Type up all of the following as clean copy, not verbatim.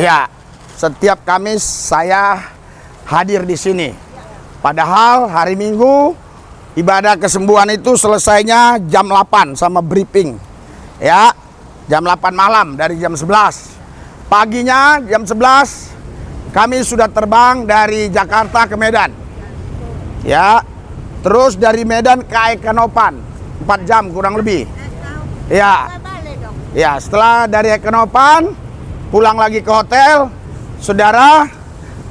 Ya, setiap Kamis saya hadir di sini. Padahal hari Minggu ibadah kesembuhan itu selesainya jam 8 sama briefing. Ya, jam 8 malam dari jam 11. Paginya jam 11 kami sudah terbang dari Jakarta ke Medan. Ya, terus dari Medan ke Ekenopan 4 jam kurang lebih. Ya. Ya, setelah dari Ekenopan pulang lagi ke hotel, saudara,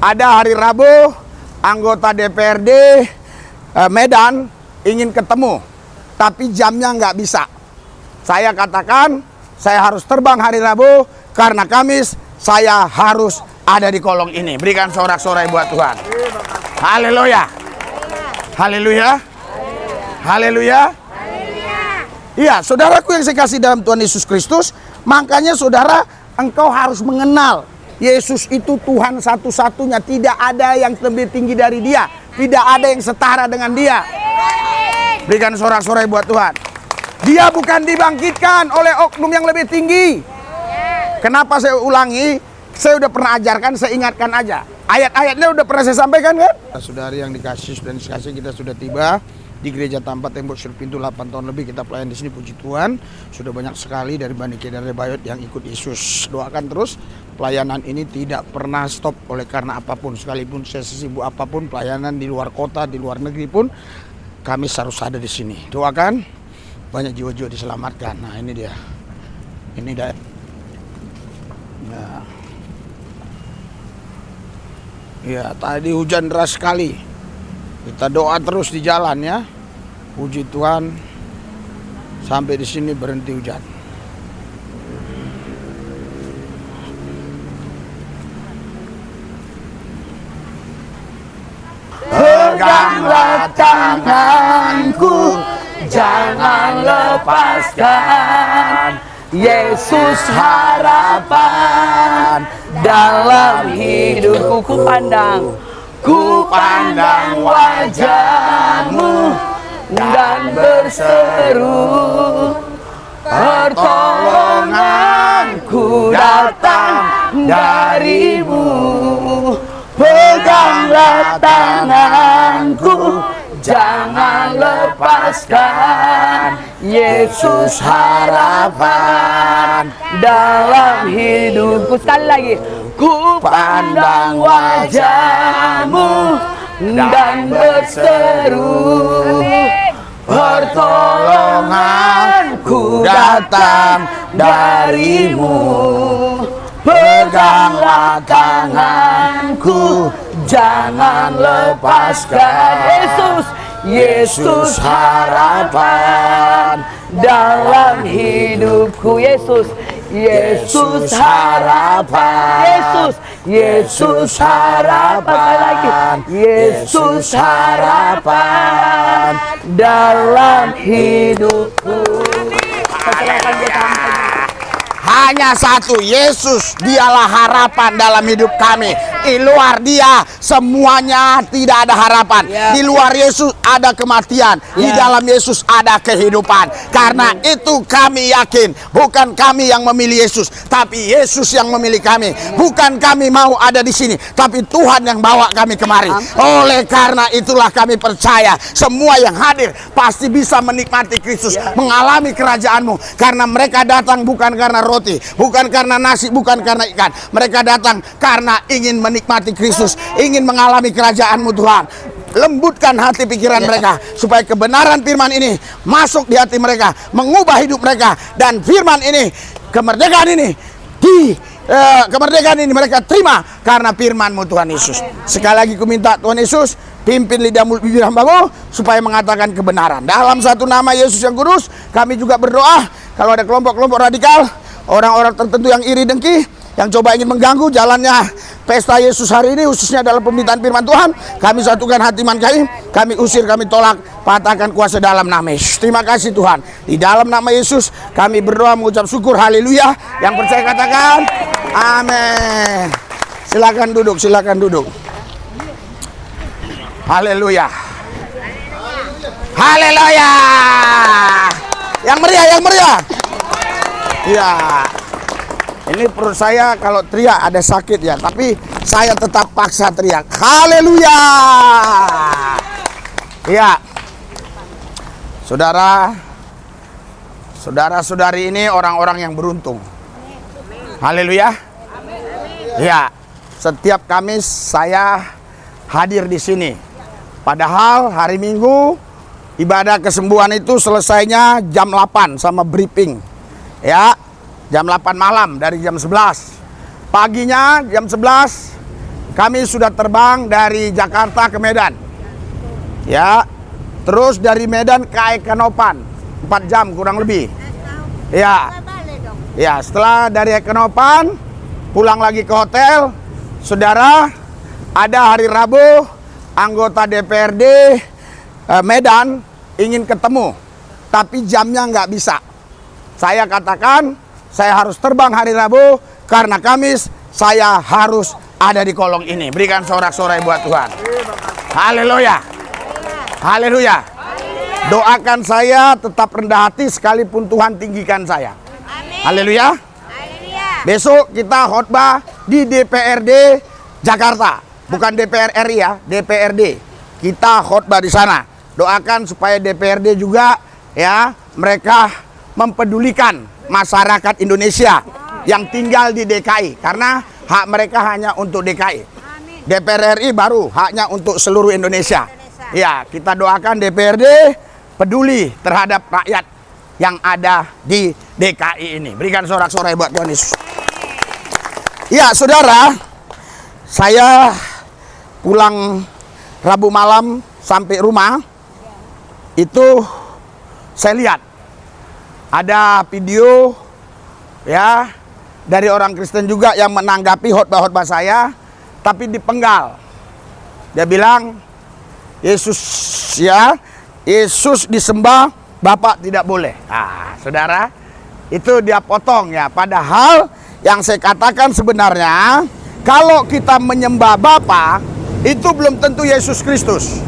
ada hari Rabu anggota DPRD Medan ingin ketemu, tapi jamnya nggak bisa. Saya katakan, saya harus terbang hari Rabu, karena Kamis saya harus ada di kolong ini. Berikan sorak-sorai buat Tuhan. Haleluya. Haleluya. Haleluya. Iya, saudaraku yang saya kasih dalam Tuhan Yesus Kristus, makanya saudara, engkau harus mengenal Yesus itu Tuhan satu-satunya. Tidak ada yang lebih tinggi dari Dia. Tidak ada yang setara dengan Dia. Berikan sorak-sorai buat Tuhan. Dia bukan dibangkitkan oleh oknum yang lebih tinggi. Kenapa saya ulangi? Saya udah pernah ajarkan, saya ingatkan aja. Ayat-ayatnya udah pernah saya sampaikan kan? Saudari yang dikasih dan dikasih, kita sudah tiba di gereja tanpa tembok Surpintu. 8 tahun lebih kita pelayan di sini, puji Tuhan. Sudah banyak sekali dari Banike dan Rebayot yang ikut Yesus. Doakan terus pelayanan ini tidak pernah stop oleh karena apapun, sekalipun saya sesibuk apapun, pelayanan di luar kota, di luar negeri pun kami harus ada di sini. Doakan banyak jiwa-jiwa diselamatkan. Nah, ini dia. Ini dia. Nah. Ya, tadi hujan deras sekali. Kita doa terus di jalan ya. Puji Tuhan, sampai di sini berhenti hujan. Peganglah tanganku, jangan lepaskan. Yesus harapan dalam hidupku. Ku pandang wajahmu dan berseru, pertolonganku datang darimu. Peganglah tanganku, jangan lepaskan. Yesus harapan dalam hidupku. Sekali lagi. Ku pandang wajahmu dan berseru, pertolonganku datang darimu. Peganglah tanganku, jangan lepaskan. Yesus harapan dalam hidupku. Yesus harapan. Yesus harapan. Yesus harapan dalam hidupku. Hanya satu, Yesus, dialah harapan dalam hidup kami. Di luar Dia semuanya tidak ada harapan. Di luar Yesus ada kematian. Di dalam Yesus ada kehidupan. Karena itu kami yakin, bukan kami yang memilih Yesus, tapi Yesus yang memilih kami. Bukan kami mau ada di sini, tapi Tuhan yang bawa kami kemari. Oleh karena itulah kami percaya semua yang hadir pasti bisa menikmati Kristus, mengalami kerajaan-Mu. Karena mereka datang bukan karena roti, bukan karena nasi, bukan karena ikan. Mereka datang karena ingin menikmati Kristus, ingin mengalami kerajaan-Mu Tuhan. Lembutkan hati pikiran mereka, supaya kebenaran firman ini masuk di hati mereka, mengubah hidup mereka. Dan firman ini, kemerdekaan ini, kemerdekaan ini mereka terima karena firman-Mu Tuhan Yesus. Sekali lagi ku minta Tuhan Yesus, pimpin lidah mulut bibir hamba-Mu supaya mengatakan kebenaran. Dalam satu nama Yesus yang kudus, kami juga berdoa. Kalau ada kelompok-kelompok radikal, orang-orang tertentu yang iri dengki, yang coba ingin mengganggu jalannya pesta Yesus hari ini, khususnya dalam pemberitaan firman Tuhan, kami satukan hati iman kami usir, kami tolak, patahkan kuasa dalam nama Yesus. Terima kasih Tuhan. Di dalam nama Yesus kami berdoa mengucap syukur. Haleluya. Yang percaya katakan amin. Silakan duduk, silakan duduk. Haleluya. Haleluya. Yang meriah, yang meriah. Ya. Ini perut saya kalau teriak ada sakit ya, tapi saya tetap paksa teriak. Haleluya. Ya. Saudara, saudara-saudari ini orang-orang yang beruntung. Haleluya. Ya. Setiap Kamis saya hadir di sini. Padahal hari Minggu ibadah kesembuhan itu selesainya jam 8 sama briefing. Ya. Jam 8 malam dari jam 11. Paginya jam 11 kami sudah terbang dari Jakarta ke Medan. Ya. Terus dari Medan ke Ekenopan 4 jam kurang lebih. Ya. Ya, setelah dari Ekenopan pulang lagi ke hotel. Saudara, ada hari Rabu anggota DPRD Medan ingin ketemu, tapi jamnya nggak bisa. Saya katakan saya harus terbang hari Rabu karena Kamis saya harus ada di kolong ini. Berikan sorak-sorai buat Tuhan. Haleluya. Haleluya. Doakan saya tetap rendah hati sekalipun Tuhan tinggikan saya. Haleluya. Besok kita khotbah di DPRD Jakarta, bukan DPR RI ya, DPRD. Kita khotbah di sana. Doakan supaya DPRD juga ya, mereka mempedulikan masyarakat Indonesia yang tinggal di DKI, karena hak mereka hanya untuk DKI. DPR RI baru haknya untuk seluruh Indonesia. Ya, kita doakan DPRD peduli terhadap rakyat yang ada di DKI ini. Berikan sorak-sorai buat Tuhan Yesus. Ya, saudara, saya pulang Rabu malam sampai rumah itu saya lihat ada video ya dari orang Kristen juga yang menanggapi khotbah-khotbah saya, tapi dipenggal. Dia bilang Yesus ya, Yesus disembah, Bapak tidak boleh. Nah, saudara, itu dia potong ya. Padahal yang saya katakan sebenarnya kalau kita menyembah Bapa itu belum tentu Yesus Kristus.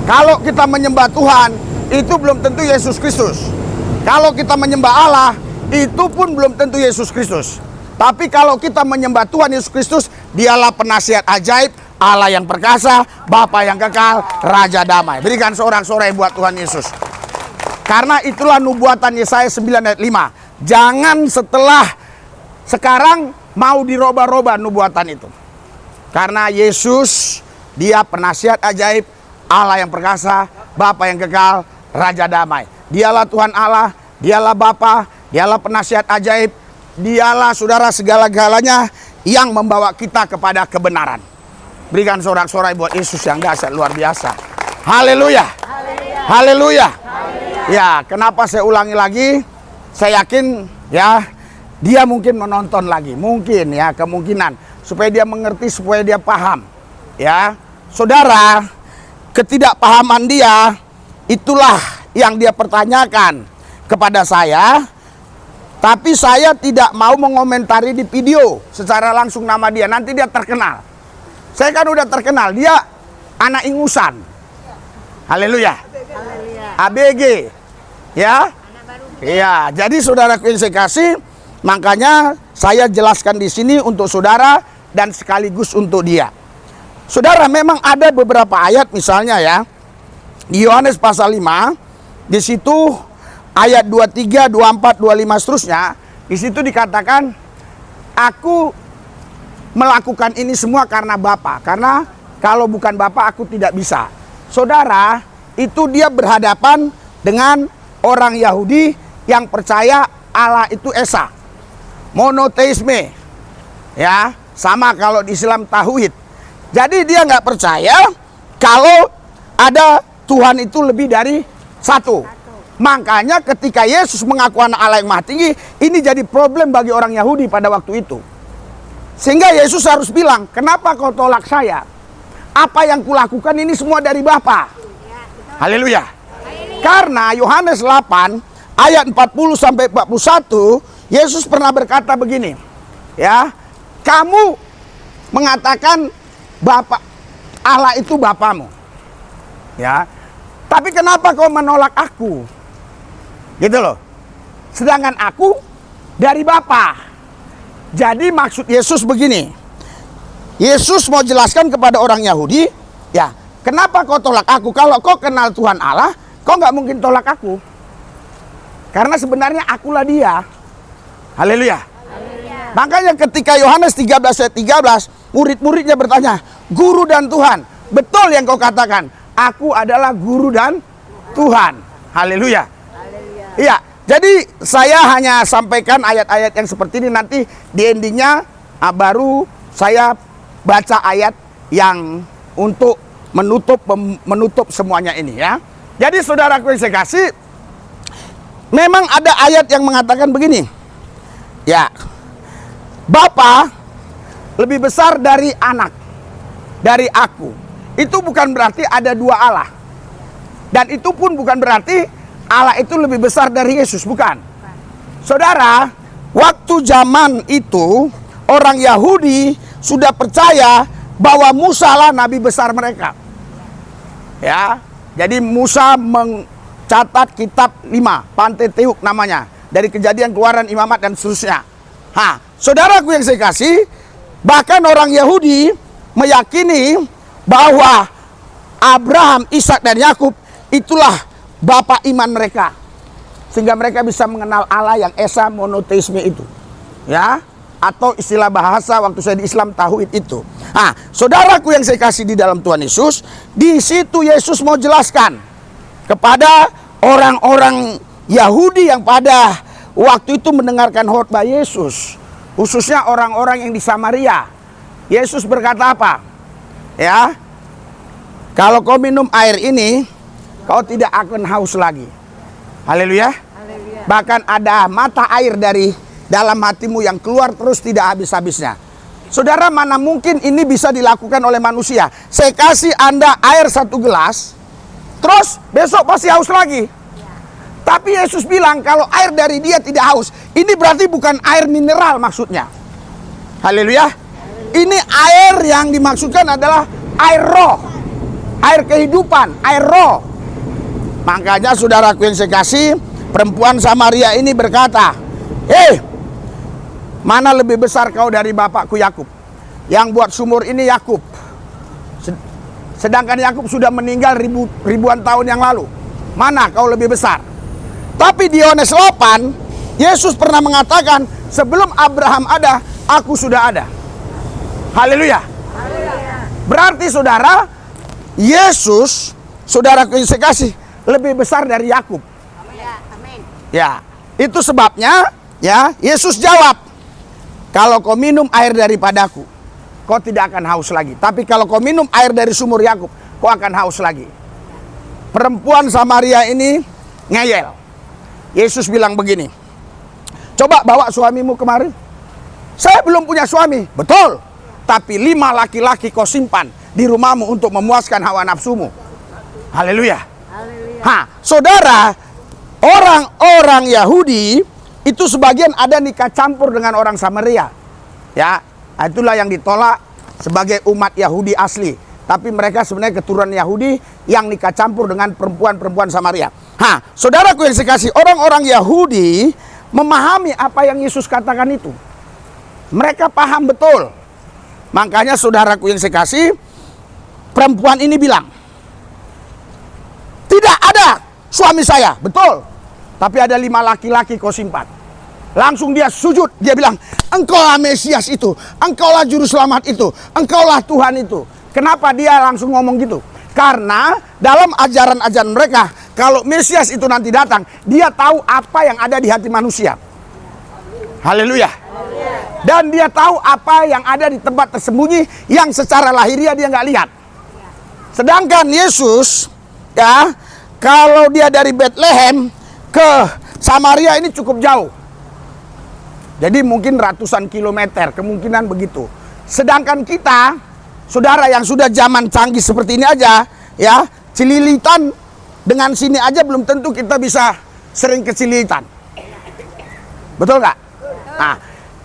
Kalau kita menyembah Tuhan itu belum tentu Yesus Kristus. Kalau kita menyembah Allah, itu pun belum tentu Yesus Kristus. Tapi kalau kita menyembah Tuhan Yesus Kristus, dialah penasihat ajaib, Allah yang perkasa, Bapa yang kekal, Raja damai. Berikan sorak-sorai buat Tuhan Yesus. Karena itulah nubuatan Yesaya 9 ayat 5. Jangan setelah sekarang mau dirubah-rubah nubuatan itu. Karena Yesus, dia penasihat ajaib, Allah yang perkasa, Bapa yang kekal, Raja damai. Dialah Tuhan Allah, dialah Bapa, dialah penasihat ajaib, dialah saudara segala-galanya yang membawa kita kepada kebenaran. Berikan sorak-sorai buat Yesus yang dahsyat luar biasa. Haleluya. Haleluya. Ya, kenapa saya ulangi lagi? Saya yakin ya, dia mungkin menonton lagi, mungkin ya, kemungkinan supaya dia mengerti, supaya dia paham. Ya, saudara, ketidakpahaman dia itulah yang dia pertanyakan kepada saya, tapi saya tidak mau mengomentari di video secara langsung nama dia, nanti dia terkenal. Saya kan udah terkenal, dia anak ingusan. Haleluya. ABG. Ya. Iya, jadi saudaraku yang saya kasih, makanya saya jelaskan di sini untuk saudara dan sekaligus untuk dia. Saudara, memang ada beberapa ayat misalnya ya, di Yohanes pasal 5, di situ ayat 23, 24, 25 seterusnya, di situ dikatakan aku melakukan ini semua karena Bapa, karena kalau bukan Bapa aku tidak bisa. Saudara, itu dia berhadapan dengan orang Yahudi yang percaya Allah itu Esa, monoteisme. Ya, sama kalau di Islam tauhid. Jadi dia nggak percaya kalau ada Tuhan itu lebih dari satu. Makanya ketika Yesus mengaku anak Allah yang maha tinggi, ini jadi problem bagi orang Yahudi pada waktu itu. Sehingga Yesus harus bilang, kenapa kau tolak saya? Apa yang kulakukan ini semua dari Bapa. Haleluya. Karena Yohanes 8 ayat 40 sampai 41, Yesus pernah berkata begini. Ya, kamu mengatakan Bapa Allah itu Bapamu. Ya. Tapi kenapa kau menolak aku? Gitu loh. Sedangkan aku dari Bapa. Jadi maksud Yesus begini. Yesus mau jelaskan kepada orang Yahudi, ya, kenapa kau tolak aku? Kalau kau kenal Tuhan Allah, kau nggak mungkin tolak aku. Karena sebenarnya akulah dia. Haleluya. Makanya ketika Yohanes 13 ayat 13, murid-muridnya bertanya, Guru dan Tuhan, betul yang kau katakan, aku adalah Guru dan Tuhan. Haleluya. Iya, jadi saya hanya sampaikan ayat-ayat yang seperti ini, nanti di endingnya baru saya baca ayat yang untuk menutup semuanya ini ya. Jadi saudaraku yang saya kasih, memang ada ayat yang mengatakan begini. Ya. Bapa lebih besar dari anak, dari aku. Itu bukan berarti ada dua Allah. Dan itu pun bukan berarti Allah itu lebih besar dari Yesus, bukan. Saudara, waktu zaman itu orang Yahudi sudah percaya bahwa Musa lah nabi besar mereka. Ya, jadi Musa mencatat kitab 5, Pentateuch namanya, dari Kejadian, Keluaran, Imamat dan seterusnya. Saudaraku yang saya kasih, bahkan orang Yahudi meyakini bahwa Abraham, Ishak dan Yakub itulah bapak iman mereka, sehingga mereka bisa mengenal Allah yang esa monoteisme itu, ya, atau istilah bahasa waktu saya di Islam tauhid itu. Saudaraku yang saya kasih di dalam Tuhan Yesus, di situ Yesus mau jelaskan kepada orang-orang Yahudi yang pada waktu itu mendengarkan khotbah Yesus, khususnya orang-orang yang di Samaria. Yesus berkata apa? Ya, kalau kau minum air ini, kau tidak akan haus lagi. Haleluya. Bahkan ada mata air dari dalam hatimu yang keluar terus tidak habis-habisnya. Saudara, mana mungkin ini bisa dilakukan oleh manusia? Saya kasih Anda air 1 gelas, terus besok pasti haus lagi. Tapi Yesus bilang kalau air dari dia tidak haus, ini berarti bukan air mineral maksudnya. Haleluya. Ini air yang dimaksudkan adalah air roh, air kehidupan, air roh. Makanya saudaraku yang saya kasih, perempuan Samaria ini berkata, mana lebih besar kau dari bapakku Yakub? Yang buat sumur ini Yakub, sedangkan Yakub sudah meninggal ribuan tahun yang lalu. Mana kau lebih besar? Tapi di Yohanes 8, Yesus pernah mengatakan, sebelum Abraham ada, aku sudah ada. Haleluya. Berarti saudara, Yesus, saudaraku yang saya kasih, lebih besar dari Yakub. Ya, itu sebabnya ya Yesus jawab, kalau kau minum air daripadaku, kau tidak akan haus lagi. Tapi kalau kau minum air dari sumur Yakub, kau akan haus lagi. Perempuan Samaria ini ngeyel. Yesus bilang begini, coba bawa suamimu kemari. Saya belum punya suami. Betul. Tapi 5 laki-laki kau simpan di rumahmu untuk memuaskan hawa nafsumu. Haleluya. Saudara, orang-orang Yahudi itu sebagian ada nikah campur dengan orang Samaria. Ya, itulah yang ditolak sebagai umat Yahudi asli. Tapi mereka sebenarnya keturunan Yahudi yang nikah campur dengan perempuan-perempuan Samaria. Saudaraku yang saya kasih, orang-orang Yahudi memahami apa yang Yesus katakan itu. Mereka paham betul. Makanya saudaraku yang saya kasih, perempuan ini bilang, tidak ada suami saya, betul. Tapi ada 5 laki-laki kau simpan. Langsung dia sujud, dia bilang, engkaulah Mesias itu, engkaulah Juru Selamat itu, engkaulah Tuhan itu. Kenapa dia langsung ngomong gitu? Karena dalam ajaran-ajaran mereka, kalau Mesias itu nanti datang, dia tahu apa yang ada di hati manusia. Haleluya. Dan dia tahu apa yang ada di tempat tersembunyi yang secara lahiriah dia nggak lihat. Sedangkan Yesus, ya, kalau dia dari Bethlehem ke Samaria ini cukup jauh. Jadi mungkin ratusan kilometer, kemungkinan begitu. Sedangkan kita, saudara yang sudah zaman canggih seperti ini aja, ya, Cililitan dengan sini aja belum tentu kita bisa sering ke Cililitan. Betul nggak?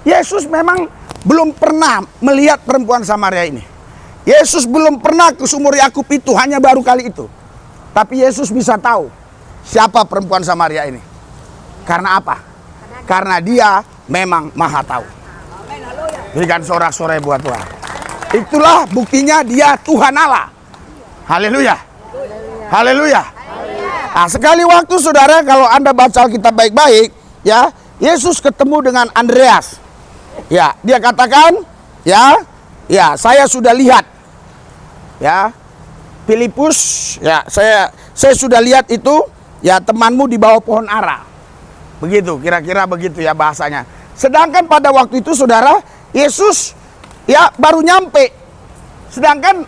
Yesus memang belum pernah melihat perempuan Samaria ini. Yesus belum pernah ke sumur Yakub itu, hanya baru kali itu. Tapi Yesus bisa tahu siapa perempuan Samaria ini. Karena apa? Karena dia memang maha tahu. Berikan sorak-sorai buat Tuhan. Itulah buktinya dia Tuhan Allah. Haleluya. Haleluya. Nah, sekali waktu saudara, kalau Anda baca Alkitab baik-baik, ya, Yesus ketemu dengan Andreas. Ya, dia katakan, ya, saya sudah lihat. Ya, Filipus, ya, saya sudah lihat itu, ya, temanmu di bawah pohon ara. Begitu, kira-kira begitu ya bahasanya. Sedangkan pada waktu itu saudara, Yesus ya baru nyampe. Sedangkan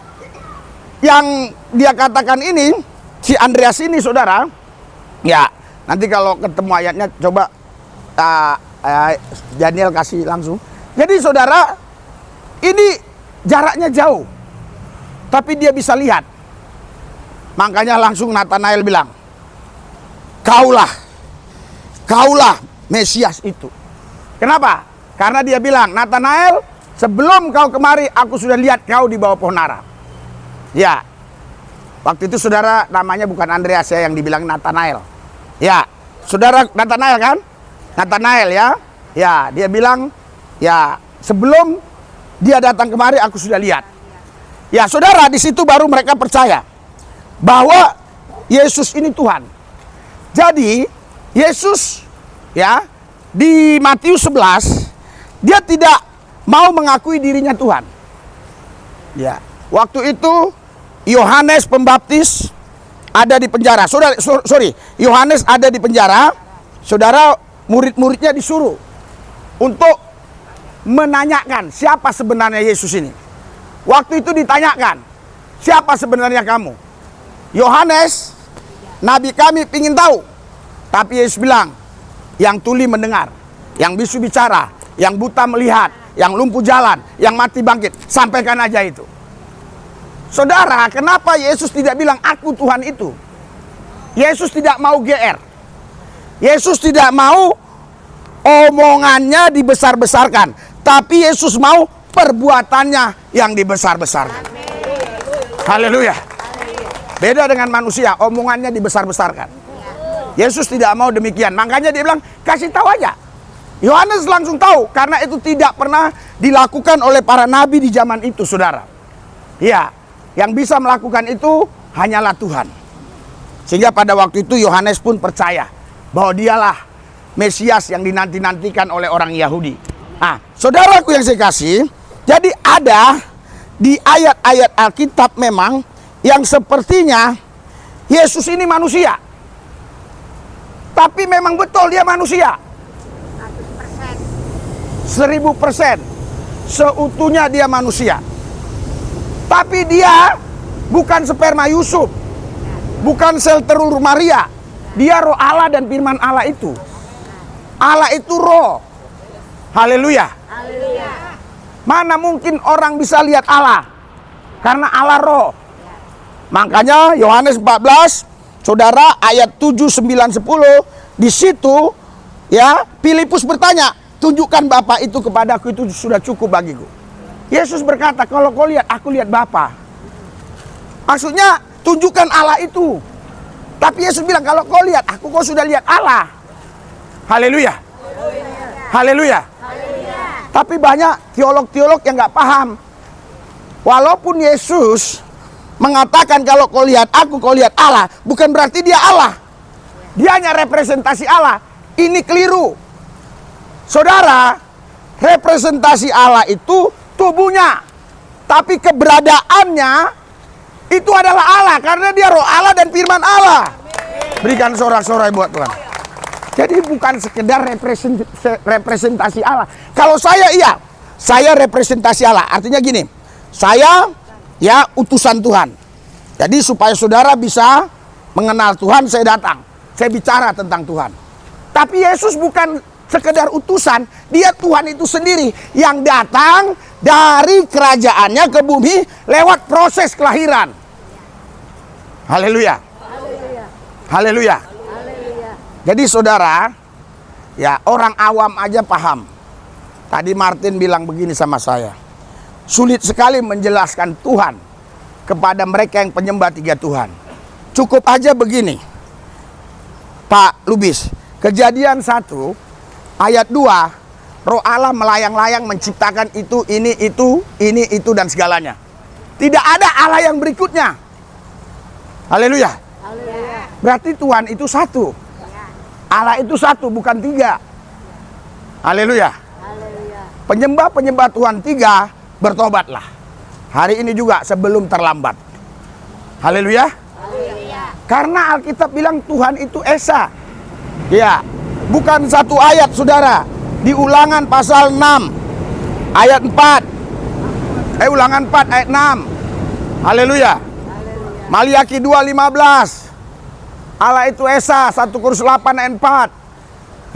yang dia katakan ini, si Andreas ini saudara, ya, nanti kalau ketemu ayatnya coba Daniel kasih langsung. Jadi saudara, ini jaraknya jauh, tapi dia bisa lihat. Makanya langsung Nathanael bilang, kaulah Mesias itu. Kenapa? Karena dia bilang, Nathanael, sebelum kau kemari, aku sudah lihat kau di bawah pohon ara. Ya, waktu itu saudara namanya bukan Andreas ya, yang dibilang Nathanael. Ya, saudara Nathanael kan? Nathanael ya. Ya, dia bilang, ya, sebelum dia datang kemari, aku sudah lihat. Ya, saudara, di situ baru mereka percaya bahwa Yesus ini Tuhan. Jadi, Yesus, ya, di Matius 11, dia tidak mau mengakui dirinya Tuhan. Ya, waktu itu Yohanes Pembaptis ada di penjara. Yohanes ada di penjara. Saudara, murid-muridnya disuruh untuk menanyakan siapa sebenarnya Yesus ini. Waktu itu ditanyakan, siapa sebenarnya kamu? Yohanes, nabi kami ingin tahu. Tapi Yesus bilang, yang tuli mendengar, yang bisu bicara, yang buta melihat, yang lumpuh jalan, yang mati bangkit. Sampaikan aja itu. Saudara, kenapa Yesus tidak bilang aku Tuhan itu? Yesus tidak mau GR. Yesus tidak mau omongannya dibesar-besarkan, tapi Yesus mau perbuatannya yang dibesar-besarkan. Haleluya. Beda dengan manusia, omongannya dibesar-besarkan. Yesus tidak mau demikian. Makanya dia bilang, kasih tahu aja. Yohanes langsung tahu, karena itu tidak pernah dilakukan oleh para nabi di zaman itu, saudara. Ya, yang bisa melakukan itu hanyalah Tuhan. Sehingga pada waktu itu Yohanes pun percaya bahwa dialah Mesias yang dinanti-nantikan oleh orang Yahudi. Nah, saudaraku yang saya kasih, jadi ada di ayat-ayat Alkitab memang yang sepertinya Yesus ini manusia. Tapi memang betul dia manusia. 1000%. Seutuhnya dia manusia. Tapi dia bukan sperma Yusuf. Bukan sel telur Maria. Dia roh Allah dan firman Allah itu. Allah itu roh. Haleluya. Mana mungkin orang bisa lihat Allah? Karena Allah roh. Makanya Yohanes 14, saudara, ayat 7, 9, 10, di situ ya Filipus bertanya, tunjukkan Bapa itu kepadaku, itu sudah cukup bagiku. Yesus berkata, kalau kau lihat, aku lihat Bapa. Maksudnya tunjukkan Allah itu. Tapi Yesus bilang, kalau kau lihat aku, kau sudah lihat Allah. Haleluya. Haleluya. Tapi banyak teolog-teolog yang nggak paham. Walaupun Yesus mengatakan kalau kau lihat aku, kau lihat Allah, bukan berarti dia Allah. Dia hanya representasi Allah. Ini keliru. Saudara, representasi Allah itu tubuhnya. Tapi keberadaannya itu adalah Allah, karena dia roh Allah dan firman Allah. Berikan sorak-sorai buat Tuhan. Jadi bukan sekedar representasi Allah. Kalau saya, iya, saya representasi Allah. Artinya gini, saya ya utusan Tuhan. Jadi supaya saudara bisa mengenal Tuhan, saya datang. Saya bicara tentang Tuhan. Tapi Yesus bukan sekedar utusan, dia Tuhan itu sendiri yang datang dari kerajaannya ke bumi lewat proses kelahiran. Haleluya. Haleluya. Jadi saudara, ya orang awam aja paham. Tadi Martin bilang begini sama saya. Sulit sekali menjelaskan Tuhan kepada mereka yang penyembah 3 Tuhan. Cukup aja begini, Pak Lubis. Kejadian 1 ayat 2, Roh Allah melayang-layang menciptakan itu, ini, itu, dan segalanya. Tidak ada Allah yang berikutnya. Haleluya. Berarti Tuhan itu satu. Allah itu satu, bukan tiga. Haleluya. Penyembah-penyembah Tuhan tiga, bertobatlah. Hari ini juga sebelum terlambat. Haleluya. Karena Alkitab bilang Tuhan itu Esa. Ya, bukan satu ayat, saudara. Di Ulangan pasal 6 ayat 4. Ulangan 4 ayat 6. Haleluya. Maliaki 2:15. Allah itu Esa. 1 Korintus 8 ayat 4.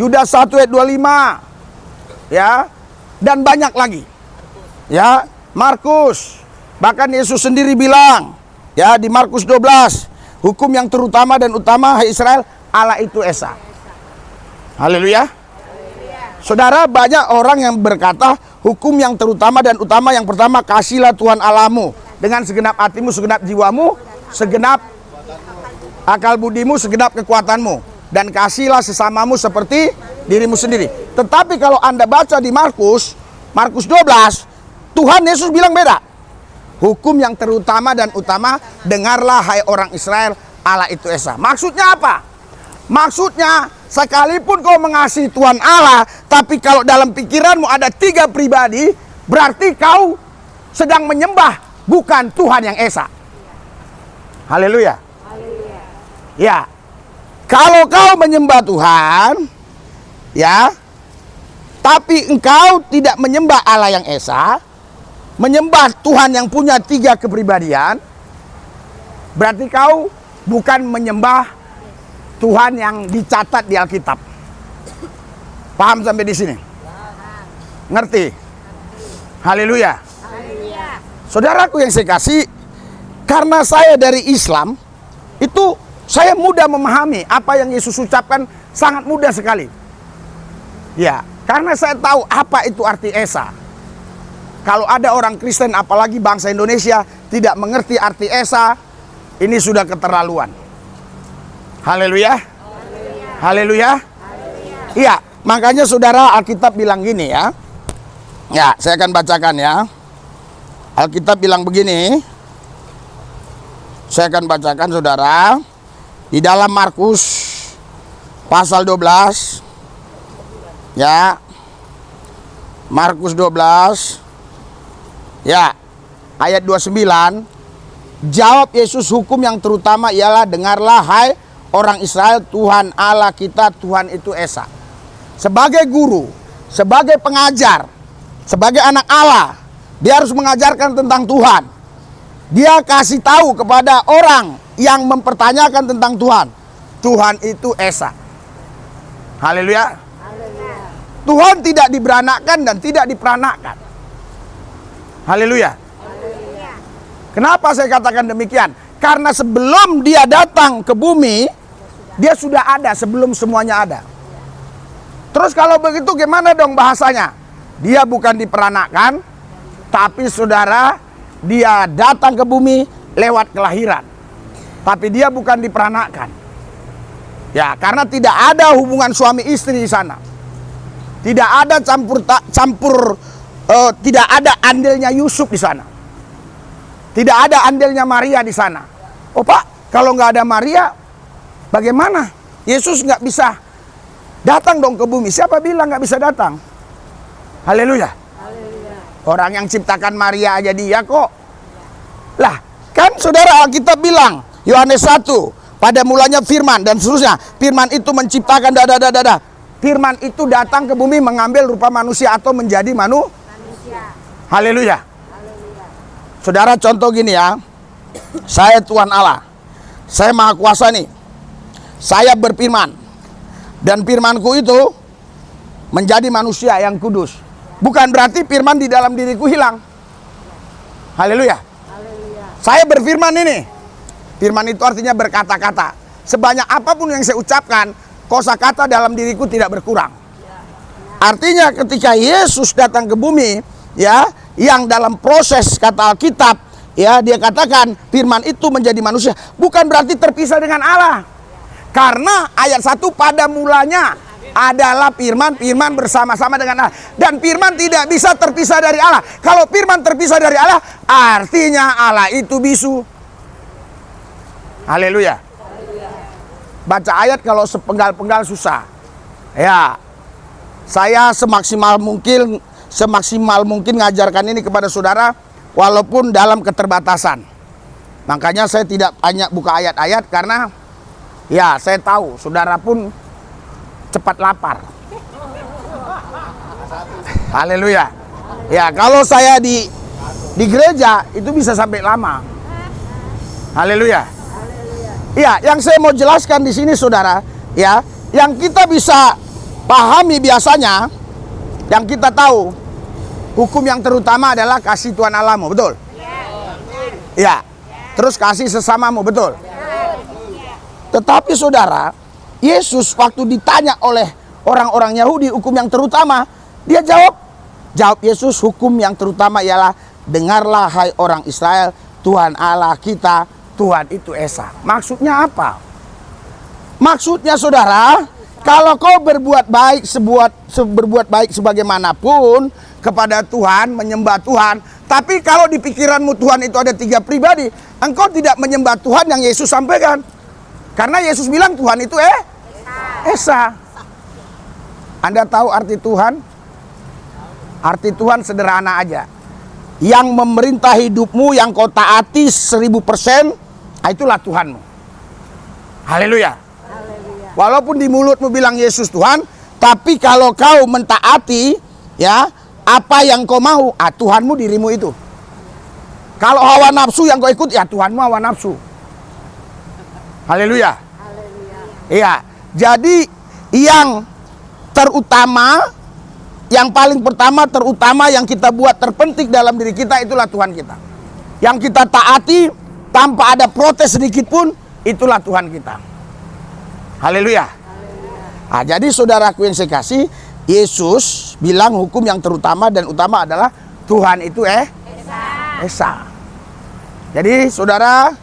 Yudas 1 ayat 25. Ya, dan banyak lagi. Ya, Markus. Bahkan Yesus sendiri bilang, ya, di Markus 12, hukum yang terutama dan utama, hai Israel, Allah itu Esa. Haleluya. Saudara, banyak orang yang berkata hukum yang terutama dan utama yang pertama, kasihlah Tuhan Allahmu dengan segenap hatimu, segenap jiwamu, segenap akal budimu, segenap kekuatanmu, dan kasihlah sesamamu seperti dirimu sendiri. Tetapi kalau Anda baca di Markus 12, Tuhan Yesus bilang beda. Hukum yang terutama dan utama, dengarlah hai orang Israel, Allah itu Esa. Maksudnya apa? Maksudnya, sekalipun kau mengasihi Tuhan Allah, tapi kalau dalam pikiranmu ada tiga pribadi, berarti kau sedang menyembah bukan Tuhan yang Esa. Haleluya. Ya, kalau kau menyembah Tuhan, ya, tapi engkau tidak menyembah Allah yang Esa, menyembah Tuhan yang punya tiga kepribadian, berarti kau bukan menyembah Tuhan yang dicatat di Alkitab. Paham sampai di sini? Ngerti? Haleluya. Saudaraku yang saya kasih, karena saya dari Islam, itu saya mudah memahami apa yang Yesus ucapkan, sangat mudah sekali. Ya, karena saya tahu apa itu arti Esa. Kalau ada orang Kristen, apalagi bangsa Indonesia, tidak mengerti arti Esa, ini sudah keterlaluan. Haleluya. Haleluya. Iya, makanya saudara, Alkitab bilang gini ya. Ya, saya akan bacakan ya. Alkitab bilang begini. Saya akan bacakan saudara. Di dalam Markus pasal 12. Ya. Markus 12. Ya, ayat 29. Jawab Yesus, hukum yang terutama ialah, dengarlah hai orang Israel, Tuhan Allah kita, Tuhan itu Esa. Sebagai guru, sebagai pengajar, sebagai anak Allah, dia harus mengajarkan tentang Tuhan. Dia kasih tahu kepada orang yang mempertanyakan tentang Tuhan, Tuhan itu Esa. Haleluya. Tuhan tidak diberanakkan dan tidak diperanakkan. Haleluya. Kenapa saya katakan demikian? Karena sebelum dia datang ke bumi, dia sudah ada sebelum semuanya ada. Terus kalau begitu gimana dong bahasanya? Dia bukan diperanakkan, tapi saudara, dia datang ke bumi lewat kelahiran. Tapi dia bukan diperanakkan. Ya, karena tidak ada hubungan suami istri di sana. Tidak ada tidak ada andilnya Yusuf di sana. Tidak ada andilnya Maria di sana. Oh Pak, kalau nggak ada Maria, bagaimana? Yesus nggak bisa datang dong ke bumi. Siapa bilang nggak bisa datang? Haleluya. Orang yang ciptakan Maria aja dia kok. Lah, kan saudara, Alkitab bilang, Yohanes 1, pada mulanya firman dan seterusnya. Firman itu menciptakan dada. Firman itu datang ke bumi mengambil rupa manusia atau menjadi manusia. Haleluya. Saudara, contoh gini ya. Saya Tuhan Allah. Saya Maha Kuasa nih. Saya berfirman. Dan firmanku itu menjadi manusia yang kudus. Bukan berarti firman di dalam diriku hilang. Haleluya. Saya berfirman ini. Firman itu artinya berkata-kata. Sebanyak apapun yang saya ucapkan, kosakata dalam diriku tidak berkurang. Artinya ketika Yesus datang ke bumi, ya, yang dalam proses kata Alkitab, ya, dia katakan firman itu menjadi manusia, bukan berarti terpisah dengan Allah. Karena ayat 1, pada mulanya adalah firman, firman bersama-sama dengan Allah. Dan firman tidak bisa terpisah dari Allah. Kalau firman terpisah dari Allah, artinya Allah itu bisu. Haleluya. Baca ayat kalau sepenggal-penggal susah. Ya, saya semaksimal mungkin ngajarkan ini kepada saudara, walaupun dalam keterbatasan. Makanya saya tidak banyak buka ayat-ayat, karena ya saya tahu saudara pun cepat lapar. Haleluya. Ya, kalau saya di gereja itu bisa sampai lama. Haleluya. Ya, yang saya mau jelaskan di sini saudara, ya, yang kita bisa pahami biasanya, yang kita tahu, hukum yang terutama adalah kasih Tuhan Allahmu, betul? Ya. Terus kasih sesamamu, betul? Tetapi saudara, Yesus waktu ditanya oleh orang-orang Yahudi hukum yang terutama, dia jawab Yesus, hukum yang terutama ialah, dengarlah hai orang Israel, Tuhan Allah kita, Tuhan itu Esa. Maksudnya apa? Maksudnya saudara, kalau kau berbuat baik sebagaimanapun kepada Tuhan, menyembah Tuhan, tapi kalau di pikiranmu Tuhan itu ada 3 pribadi, engkau tidak menyembah Tuhan yang Yesus sampaikan. Karena Yesus bilang Tuhan itu Esa. Anda tahu arti Tuhan? Arti Tuhan sederhana aja. Yang memerintah hidupmu, yang kau taati 1000%, itulah Tuhanmu. Haleluya. Walaupun di mulutmu bilang Yesus Tuhan, tapi kalau kau mentaati, ya, apa yang kau mau, Tuhanmu dirimu itu. Kalau hawa nafsu yang kau ikut, ya Tuhanmu hawa nafsu. Haleluya. Iya. Jadi yang terutama, yang paling pertama terutama yang kita buat terpenting dalam diri kita, itulah Tuhan kita. Yang kita taati tanpa ada protes sedikit pun, itulah Tuhan kita. Haleluya. Nah, jadi saudaraku yang saya kasih, Yesus bilang hukum yang terutama dan utama adalah Tuhan itu Esa. Jadi saudara,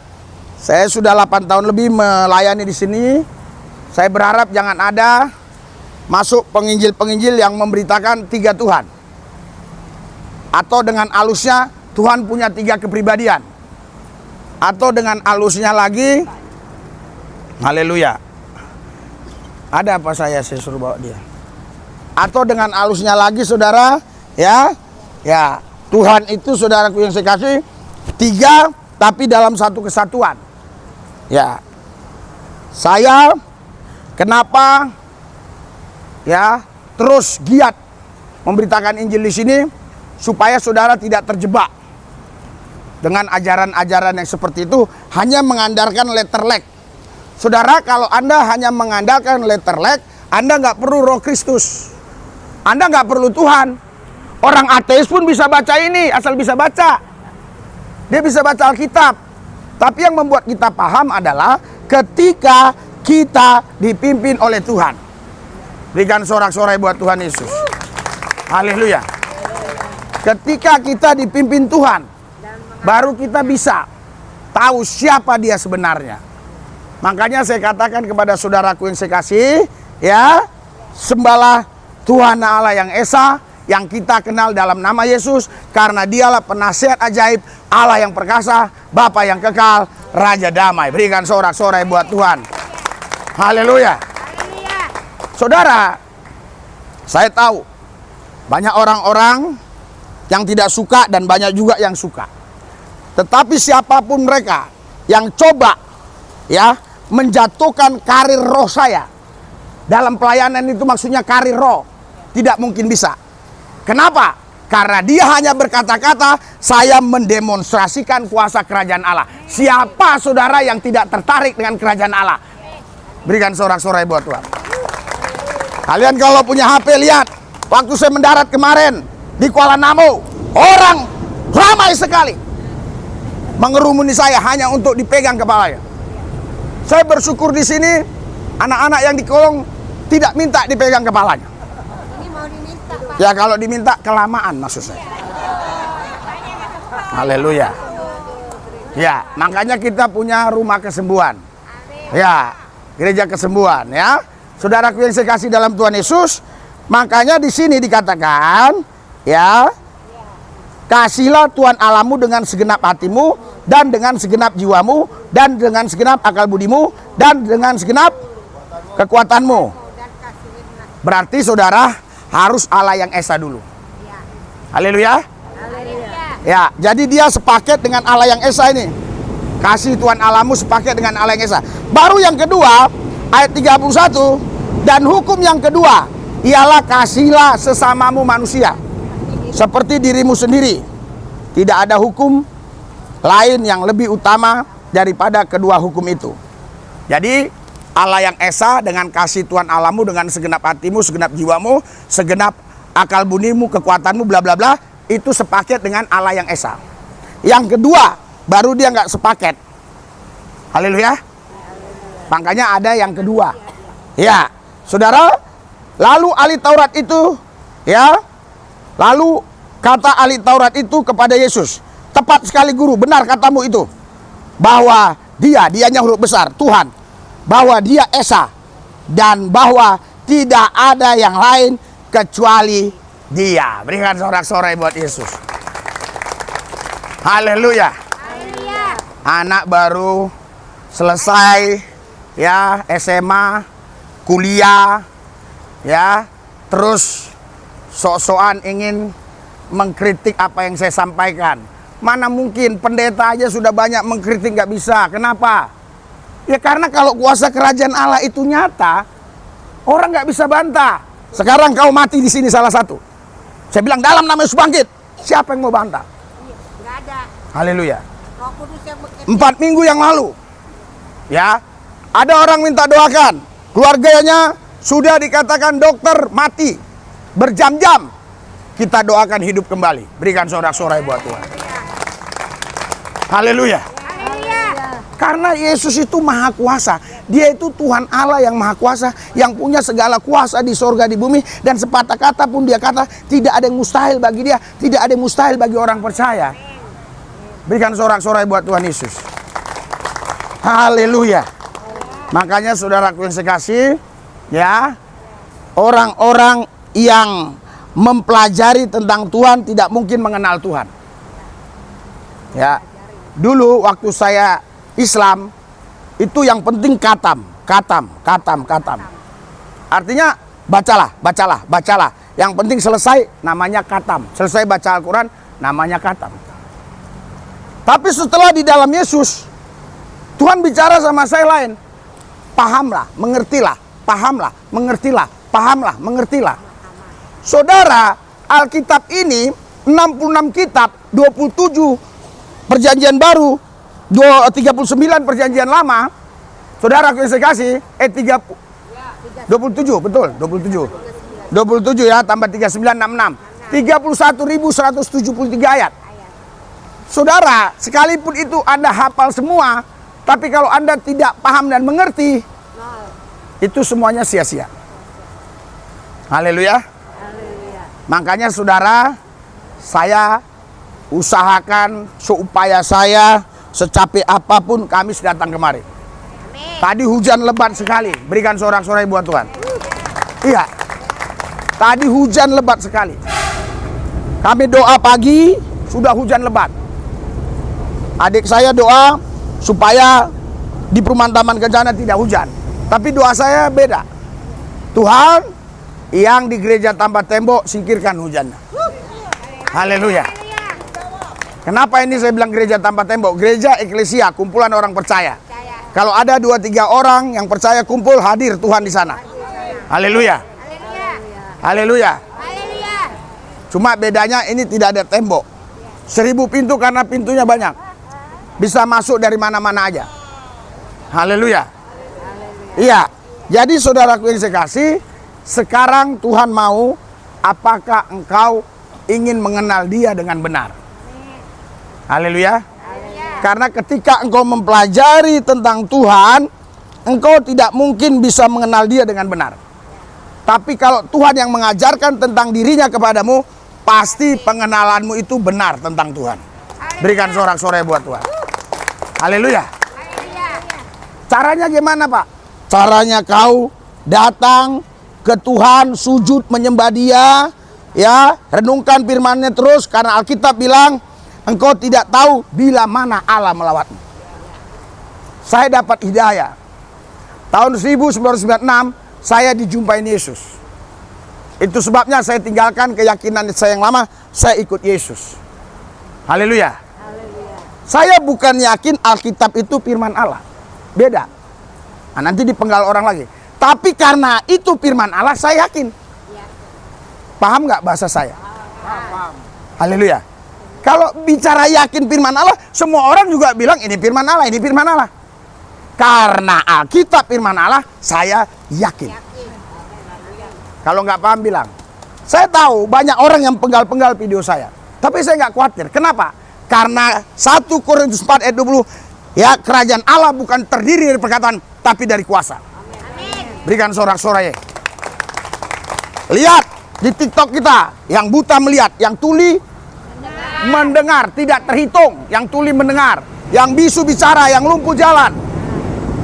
saya sudah 8 tahun lebih melayani di sini. Saya berharap jangan ada masuk penginjil-penginjil yang memberitakan 3 Tuhan. Atau dengan alusnya Tuhan punya 3 kepribadian. Atau dengan alusnya lagi, haleluya. Ada apa saya suruh bawa dia? Atau dengan alusnya lagi saudara, ya Tuhan itu saudaraku yang saya kasih 3 tapi dalam satu kesatuan. Ya, saya kenapa ya terus giat memberitakan Injil di sini, supaya saudara tidak terjebak dengan ajaran-ajaran yang seperti itu, hanya mengandalkan letterlek. Saudara, kalau Anda hanya mengandalkan letterlek, Anda nggak perlu Roh Kristus, Anda nggak perlu Tuhan. Orang ateis pun bisa baca ini, asal bisa baca. Dia bisa baca Alkitab. Tapi yang membuat kita paham adalah ketika kita dipimpin oleh Tuhan. Berikan sorak-sorai buat Tuhan Yesus. Haleluya. Ketika kita dipimpin Tuhan, baru kita bisa tahu siapa dia sebenarnya. Makanya saya katakan kepada saudaraku yang saya kasih, ya, sembahlah Tuhan Allah yang Esa, yang kita kenal dalam nama Yesus, karena dialah penasihat ajaib, Allah yang perkasa, Bapa yang kekal, Raja damai. Berikan sorak-sorai buat Tuhan. Haleluya. Saudara, saya tahu banyak orang-orang yang tidak suka dan banyak juga yang suka. Tetapi siapapun mereka yang coba ya menjatuhkan karir roh saya dalam pelayanan, itu maksudnya karir roh, tidak mungkin bisa. Kenapa? Karena dia hanya berkata-kata, saya mendemonstrasikan kuasa kerajaan Allah. Siapa saudara yang tidak tertarik dengan kerajaan Allah? Berikan sorak-sorai buat Tuhan. Kalian kalau punya HP lihat, waktu saya mendarat kemarin di Kuala Namu, orang ramai sekali mengerumuni saya hanya untuk dipegang kepalanya. Saya bersyukur di sini anak-anak yang di kolong tidak minta dipegang kepalanya. Ini mau diminta, Pak. Ya kalau diminta kelamaan maksud saya. Haleluya. Ya, makanya kita punya rumah kesembuhan. Ya, gereja kesembuhan ya. Saudaraku yang saya kasih dalam Tuhan Yesus, makanya di sini dikatakan, ya, kasihlah Tuhan Allahmu dengan segenap hatimu, dan dengan segenap jiwamu, dan dengan segenap akal budimu, dan dengan segenap kekuatanmu. Berarti saudara harus Allah yang Esa dulu. Haleluya. Ya, jadi dia sepaket dengan Allah yang Esa ini. Kasih Tuhan Allahmu sepaket dengan Allah yang Esa. Baru yang kedua, ayat 31, dan hukum yang kedua ialah kasihlah sesamamu manusia seperti dirimu sendiri. Tidak ada hukum lain yang lebih utama daripada kedua hukum itu. Jadi Allah yang Esa dengan kasih Tuhan Allahmu dengan segenap hatimu, segenap jiwamu, segenap akal budimu, kekuatanmu, bla bla bla, itu sepaket dengan Allah yang Esa. Yang kedua, baru dia nggak sepaket. Haleluya. Makanya ada yang kedua. Ya, saudara, lalu ahli Taurat itu, ya, lalu kata ahli Taurat itu kepada Yesus, tepat sekali guru, benar katamu itu, bahwa dianya huruf besar, Tuhan, bahwa dia Esa, dan bahwa tidak ada yang lain kecuali dia. Berikan sorak-sorai buat Yesus. Haleluya. Anak baru selesai, ya, SMA, kuliah, ya, terus sok-sokan ingin mengkritik apa yang saya sampaikan. Mana mungkin, pendeta aja sudah banyak mengkritik, nggak bisa. Kenapa? Ya karena kalau kuasa kerajaan Allah itu nyata, orang nggak bisa bantah. Sekarang kau mati di sini salah satu, saya bilang dalam nama Yesus bangkit, siapa yang mau bantah? Nggak ada. Haleluya. Roh Kudus yang bekerja. 4 minggu yang lalu, ya, ada orang minta doakan, keluarganya sudah dikatakan dokter mati berjam-jam. Kita doakan hidup kembali. Berikan sorak-sorai buat Tuhan. Haleluya. Karena Yesus itu maha kuasa. Dia itu Tuhan Allah yang maha kuasa, yang punya segala kuasa di sorga di bumi. Dan sepatah kata pun dia kata, tidak ada yang mustahil bagi dia, tidak ada yang mustahil bagi orang percaya. Berikan sorak-sorai buat Tuhan Yesus. Haleluya. Makanya saudaraku yang saya kasih, ya, orang-orang yang mempelajari tentang Tuhan tidak mungkin mengenal Tuhan. Ya, dulu waktu saya Islam, itu yang penting katam. Artinya bacalah. Yang penting selesai, namanya katam. Selesai baca Al-Quran, namanya katam. Tapi setelah di dalam Yesus, Tuhan bicara sama saya lain. Pahamlah, mengertilah, pahamlah, mengertilah, pahamlah, mengertilah. Saudara, Alkitab ini 66 kitab, 27 perjanjian baru, 39 perjanjian lama. Saudara yang saya kasih, 27, betul, 27. 27 ya, tambah 39, 66. 31.173 ayat. Saudara, sekalipun itu Anda hafal semua, tapi kalau Anda tidak paham dan mengerti, itu semuanya sia-sia. Haleluya. Makanya saudara, saya usahakan seupaya saya, secapek apapun Kamis datang kemari. Tadi hujan lebat sekali. Berikan sorak-sorai buat Tuhan. Iya. Tadi hujan lebat sekali. Kami doa pagi, sudah hujan lebat. Adik saya doa supaya di Perumahan Taman Kencana tidak hujan. Tapi doa saya beda. Tuhan, yang di gereja tanpa tembok, singkirkan hujannya. Haleluya. Kenapa ini saya bilang gereja tanpa tembok? Gereja eklesia, kumpulan orang percaya. Kalau ada 2-3 orang yang percaya kumpul, hadir Tuhan di sana. Haleluya. Haleluya. Cuma bedanya ini tidak ada tembok. 1000 pintu karena pintunya banyak. Bisa masuk dari mana-mana aja. Haleluya. Iya. Jadi saudaraku yang saya kasih, sekarang Tuhan mau, apakah engkau ingin mengenal Dia dengan benar? Haleluya. Karena ketika engkau mempelajari tentang Tuhan, engkau tidak mungkin bisa mengenal Dia dengan benar. Tapi kalau Tuhan yang mengajarkan tentang dirinya kepadamu, pasti pengenalanmu itu benar tentang Tuhan. Berikan sorak-sorai buat Tuhan. Haleluya. Caranya gimana, Pak? Caranya kau datang ke Tuhan, sujud menyembah Dia, ya, renungkan firman-Nya terus, karena Alkitab bilang engkau tidak tahu bila mana Allah melawatmu. Saya dapat hidayah. Tahun 1996 saya dijumpain Yesus. Itu sebabnya saya tinggalkan keyakinan saya yang lama, saya ikut Yesus. Haleluya. Saya bukan yakin Alkitab itu firman Allah. Beda. Nah, nanti dipenggal orang lagi. Tapi karena itu firman Allah, saya yakin. Paham nggak bahasa saya? Paham. Haleluya. Kalau bicara yakin firman Allah, semua orang juga bilang ini firman Allah, ini firman Allah. Karena Alkitab firman Allah, saya yakin. Kalau nggak paham bilang. Saya tahu banyak orang yang penggal-penggal video saya. Tapi saya nggak khawatir. Kenapa? Karena 1 Korintus 4 ayat 20, ya, kerajaan Allah bukan terdiri dari perkataan, tapi dari kuasa. Berikan sorak-soranya. Lihat di TikTok kita, yang buta melihat, yang tuli mendengar, tidak terhitung. Yang tuli mendengar, yang bisu bicara, yang lumpuh jalan,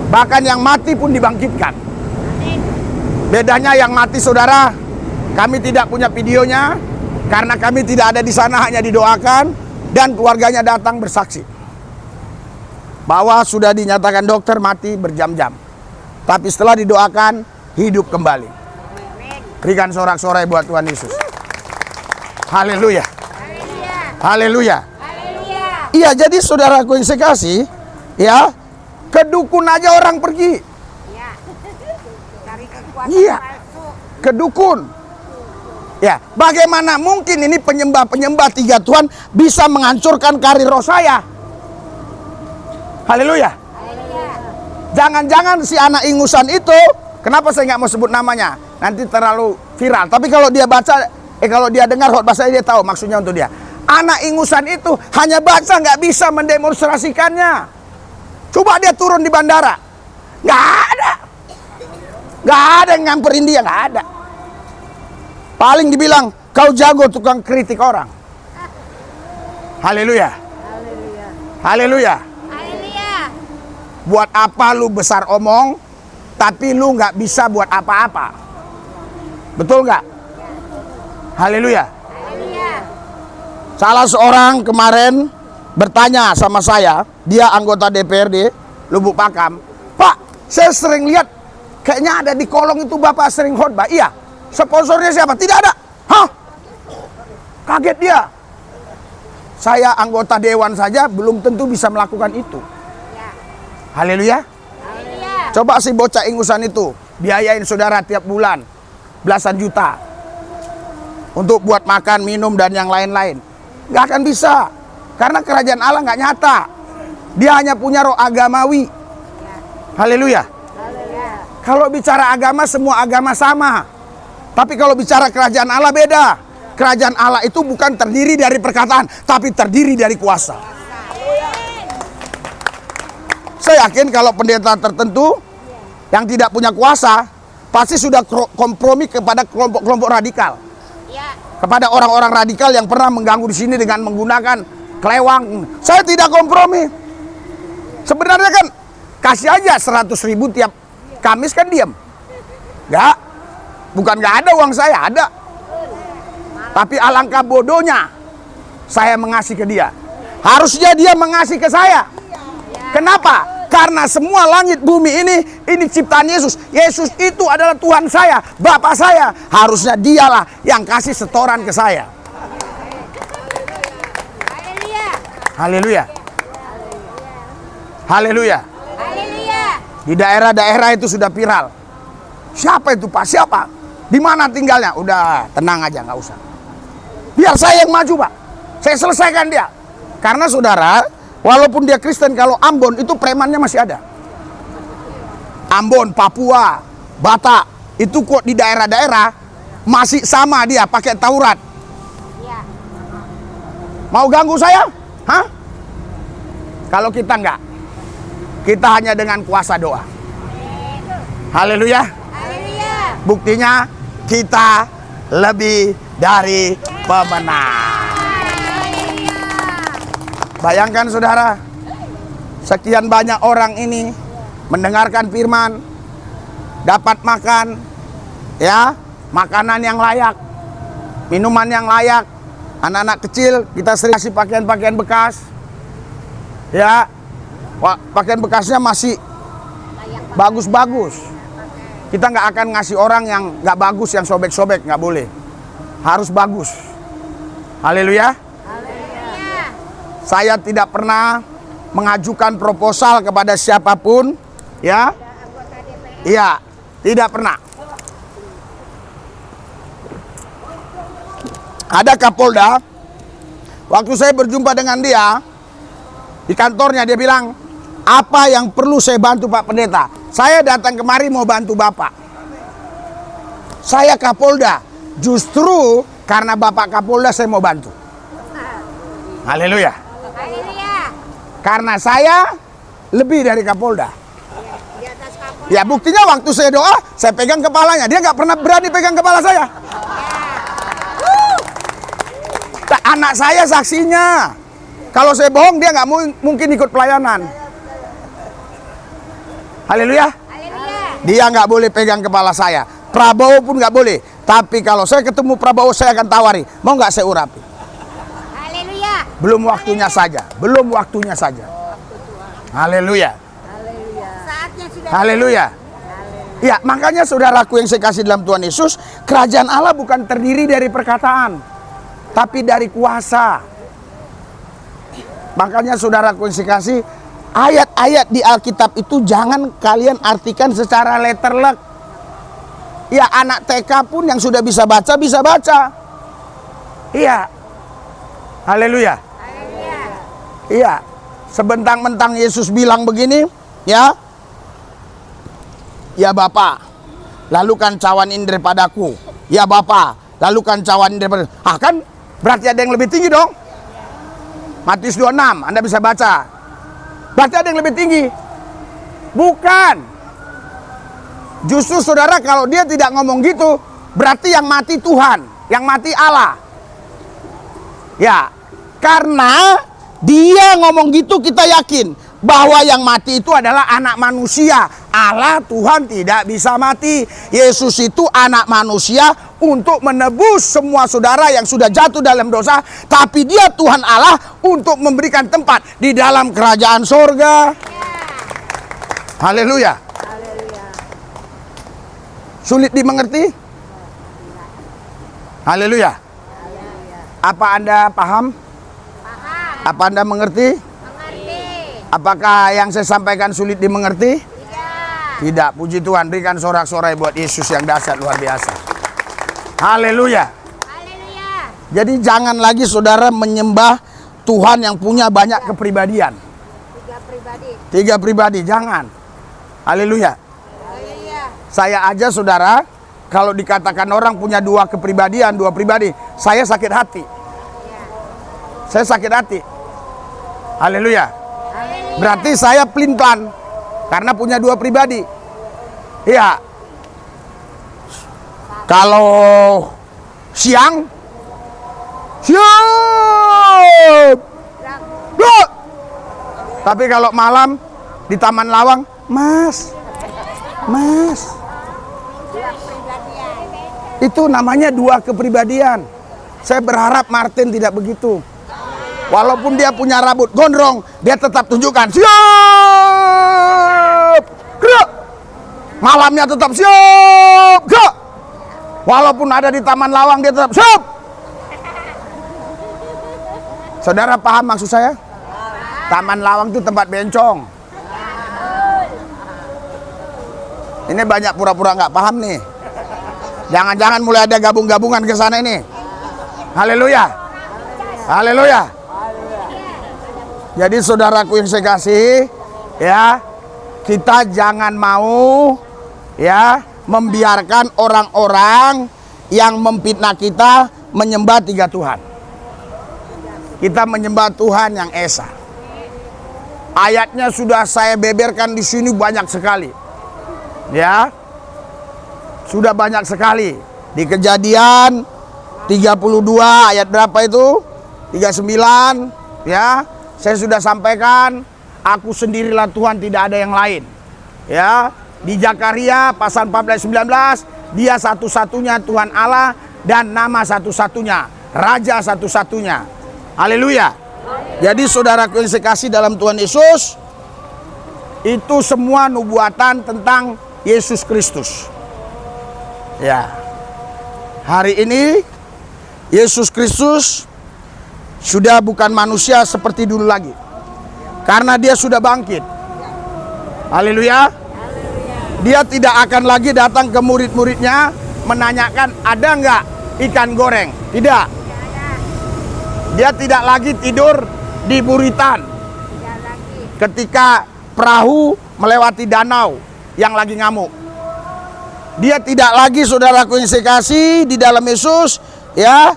bahkan yang mati pun dibangkitkan. Bedanya yang mati, saudara, kami tidak punya videonya, karena kami tidak ada di sana, hanya didoakan, dan keluarganya datang bersaksi bahwa sudah dinyatakan dokter mati berjam-jam, tapi setelah didoakan hidup kembali. Berikan sorak-sorai buat Tuhan Yesus. Haleluya. Haleluya. Iya, jadi saudaraku yang saya kasih, ya, ke dukun aja orang pergi. Cari kekuatan Iya, palsu. ke dukun. Ya, bagaimana mungkin ini penyembah-penyembah 3 Tuhan bisa menghancurkan karir roh saya? Haleluya. Jangan-jangan si anak ingusan itu, kenapa saya nggak mau sebut namanya? Nanti terlalu viral. Tapi kalau dia baca, kalau dia dengar khotbah saya, dia tahu maksudnya untuk dia. Anak ingusan itu hanya baca, nggak bisa mendemonstrasikannya. Coba dia turun di bandara, nggak ada. Nggak ada yang nyamperin dia, nggak ada. Paling dibilang, kau jago tukang kritik orang. Haleluya. Haleluya. Buat apa lu besar omong, tapi lu nggak bisa buat apa-apa? Betul nggak? Haleluya. Salah seorang kemarin bertanya sama saya, dia anggota DPRD Lubuk Pakam. Pak, saya sering lihat kayaknya ada di kolong itu Bapak sering khotbah. Iya. Sponsornya siapa? Tidak ada. Hah? Kaget dia. Saya anggota dewan saja belum tentu bisa melakukan itu. Haleluya. Coba si bocah ingusan itu biayain saudara tiap bulan belasan juta untuk buat makan, minum, dan yang lain-lain. Gak akan bisa. Karena kerajaan Allah gak nyata. Dia hanya punya roh agamawi. Haleluya. Kalau bicara agama, semua agama sama. Tapi kalau bicara kerajaan Allah beda. Kerajaan Allah itu bukan terdiri dari perkataan, tapi terdiri dari kuasa. Saya yakin kalau pendeta tertentu yang tidak punya kuasa, pasti sudah kompromi kepada kelompok-kelompok radikal. Kepada orang-orang radikal yang pernah mengganggu di sini dengan menggunakan kelewang. Saya tidak kompromi. Sebenarnya kan kasih aja 100.000 tiap Kamis, kan diam. Enggak. Bukan nggak ada uang saya, ada. Tapi alangkah bodohnya saya mengasih ke dia. Harusnya dia mengasih ke saya. Kenapa? Karena semua langit bumi ini ciptaan Yesus. Yesus itu adalah Tuhan saya, Bapa saya. Harusnya dialah yang kasih setoran ke saya. Haleluya. Haleluya. Di daerah-daerah itu sudah viral. Siapa itu Pak? Siapa? Di mana tinggalnya? Udah, tenang aja, nggak usah. Biar saya yang maju, Pak. Saya selesaikan dia. Karena saudara, walaupun dia Kristen, kalau Ambon itu premannya masih ada. Ambon, Papua, Batak, itu kok di daerah-daerah masih sama dia pakai Taurat. Mau ganggu saya? Hah? Kalau kita enggak. Kita hanya dengan kuasa doa. Haleluya. Buktinya kita lebih dari pemenang. Bayangkan saudara, sekian banyak orang ini mendengarkan firman, dapat makan, ya, makanan yang layak, minuman yang layak. Anak-anak kecil kita sering kasih pakaian-pakaian bekas, ya, pakaian bekasnya masih bagus-bagus. Kita nggak akan ngasih orang yang nggak bagus, yang sobek-sobek, nggak boleh. Harus bagus. Haleluya. Saya tidak pernah mengajukan proposal kepada siapapun, ya. Iya, tidak pernah. Ada Kapolda, waktu saya berjumpa dengan dia di kantornya, dia bilang, apa yang perlu saya bantu Pak Pendeta? Saya datang kemari mau bantu Bapak. Saya Kapolda, justru karena Bapak Kapolda saya mau bantu. Haleluya. Karena saya lebih dari Kapolda. Ya buktinya waktu saya doa, saya pegang kepalanya. Dia nggak pernah berani pegang kepala saya. Anak saya saksinya. Kalau saya bohong, dia nggak mungkin ikut pelayanan. Haleluya. Dia nggak boleh pegang kepala saya. Prabowo pun nggak boleh. Tapi kalau saya ketemu Prabowo, saya akan tawari, mau nggak saya urapi? Haleluya. Belum waktunya saja. Belum waktunya saja. Haleluya. Saatnya sudah. Haleluya. Ya, makanya saudaraku yang saya kasih dalam Tuhan Yesus, kerajaan Allah bukan terdiri dari perkataan, tapi dari kuasa. Makanya saudaraku yang saya kasih, ayat-ayat di Alkitab itu jangan kalian artikan secara letterlek. Ya, anak TK pun yang sudah bisa baca, bisa baca. Iya. Haleluya. Iya. Sebentang-mentang Yesus bilang begini, ya. Ya Bapa, lalukan cawan ini daripadaku. Ya Bapa, lalukan cawan ini daripada. Kan berarti ada yang lebih tinggi dong. Matius 26, Anda bisa baca. Berarti ada yang lebih tinggi. Bukan. Justru saudara, kalau dia tidak ngomong gitu, berarti yang mati Tuhan, yang mati Allah. Ya, karena dia ngomong gitu, kita yakin bahwa yang mati itu adalah anak manusia. Allah, Tuhan tidak bisa mati. Yesus itu anak manusia untuk menebus semua saudara yang sudah jatuh dalam dosa. Tapi dia Tuhan Allah untuk memberikan tempat di dalam kerajaan sorga. Haleluya. Sulit dimengerti? Haleluya. Apa Anda paham? Apa Anda mengerti? Apakah yang saya sampaikan sulit dimengerti? Tidak. Puji Tuhan, berikan sorak-sorai buat Yesus yang dahsyat luar biasa. Haleluya. Jadi jangan lagi saudara menyembah Tuhan yang punya banyak kepribadian. Tiga pribadi, jangan. Haleluya. Saya aja saudara, kalau dikatakan orang punya dua kepribadian, dua pribadi, saya sakit hati. Saya sakit hati. Haleluya. Berarti saya pelin-pelan karena punya dua pribadi. Iya. Kalau siang, siap. Loh. Tapi kalau malam di Taman Lawang, Mas. Itu namanya dua kepribadian. Saya berharap Martin tidak begitu. Walaupun dia punya rambut gondrong, dia tetap tunjukkan siap, gerak. Malamnya tetap siap, gerak. Walaupun ada di Taman Lawang, dia tetap siap. Saudara paham maksud saya? Taman Lawang itu tempat bencong. Ini banyak pura-pura nggak paham nih. Jangan-jangan mulai ada gabung-gabungan ke sana ini. Haleluya. Haleluya. Jadi saudaraku yang saya kasih, ya, kita jangan mau, ya, membiarkan orang-orang yang memfitnah kita menyembah tiga Tuhan. Kita menyembah Tuhan yang esa. Ayatnya sudah saya beberkan di sini banyak sekali. Ya. Sudah banyak sekali. Di Kejadian 32 ayat berapa itu? 39, ya. Saya sudah sampaikan, aku sendirilah Tuhan, tidak ada yang lain. Ya. di Zakaria pasal 14:19, dia satu-satunya Tuhan Allah dan nama satu-satunya, Raja satu-satunya. Haleluya. Jadi saudaraku yang sekasih dalam Tuhan Yesus, itu semua nubuatan tentang Yesus Kristus. Ya. Hari ini Yesus Kristus sudah bukan manusia seperti dulu lagi. Karena dia sudah bangkit. Haleluya. Dia tidak akan lagi datang ke murid-muridnya menanyakan ada nggak ikan goreng. Tidak. Dia tidak lagi tidur di buritan ketika perahu melewati danau yang lagi ngamuk. Dia tidak lagi, saudaraku yang saya kasih, di dalam Yesus, ya,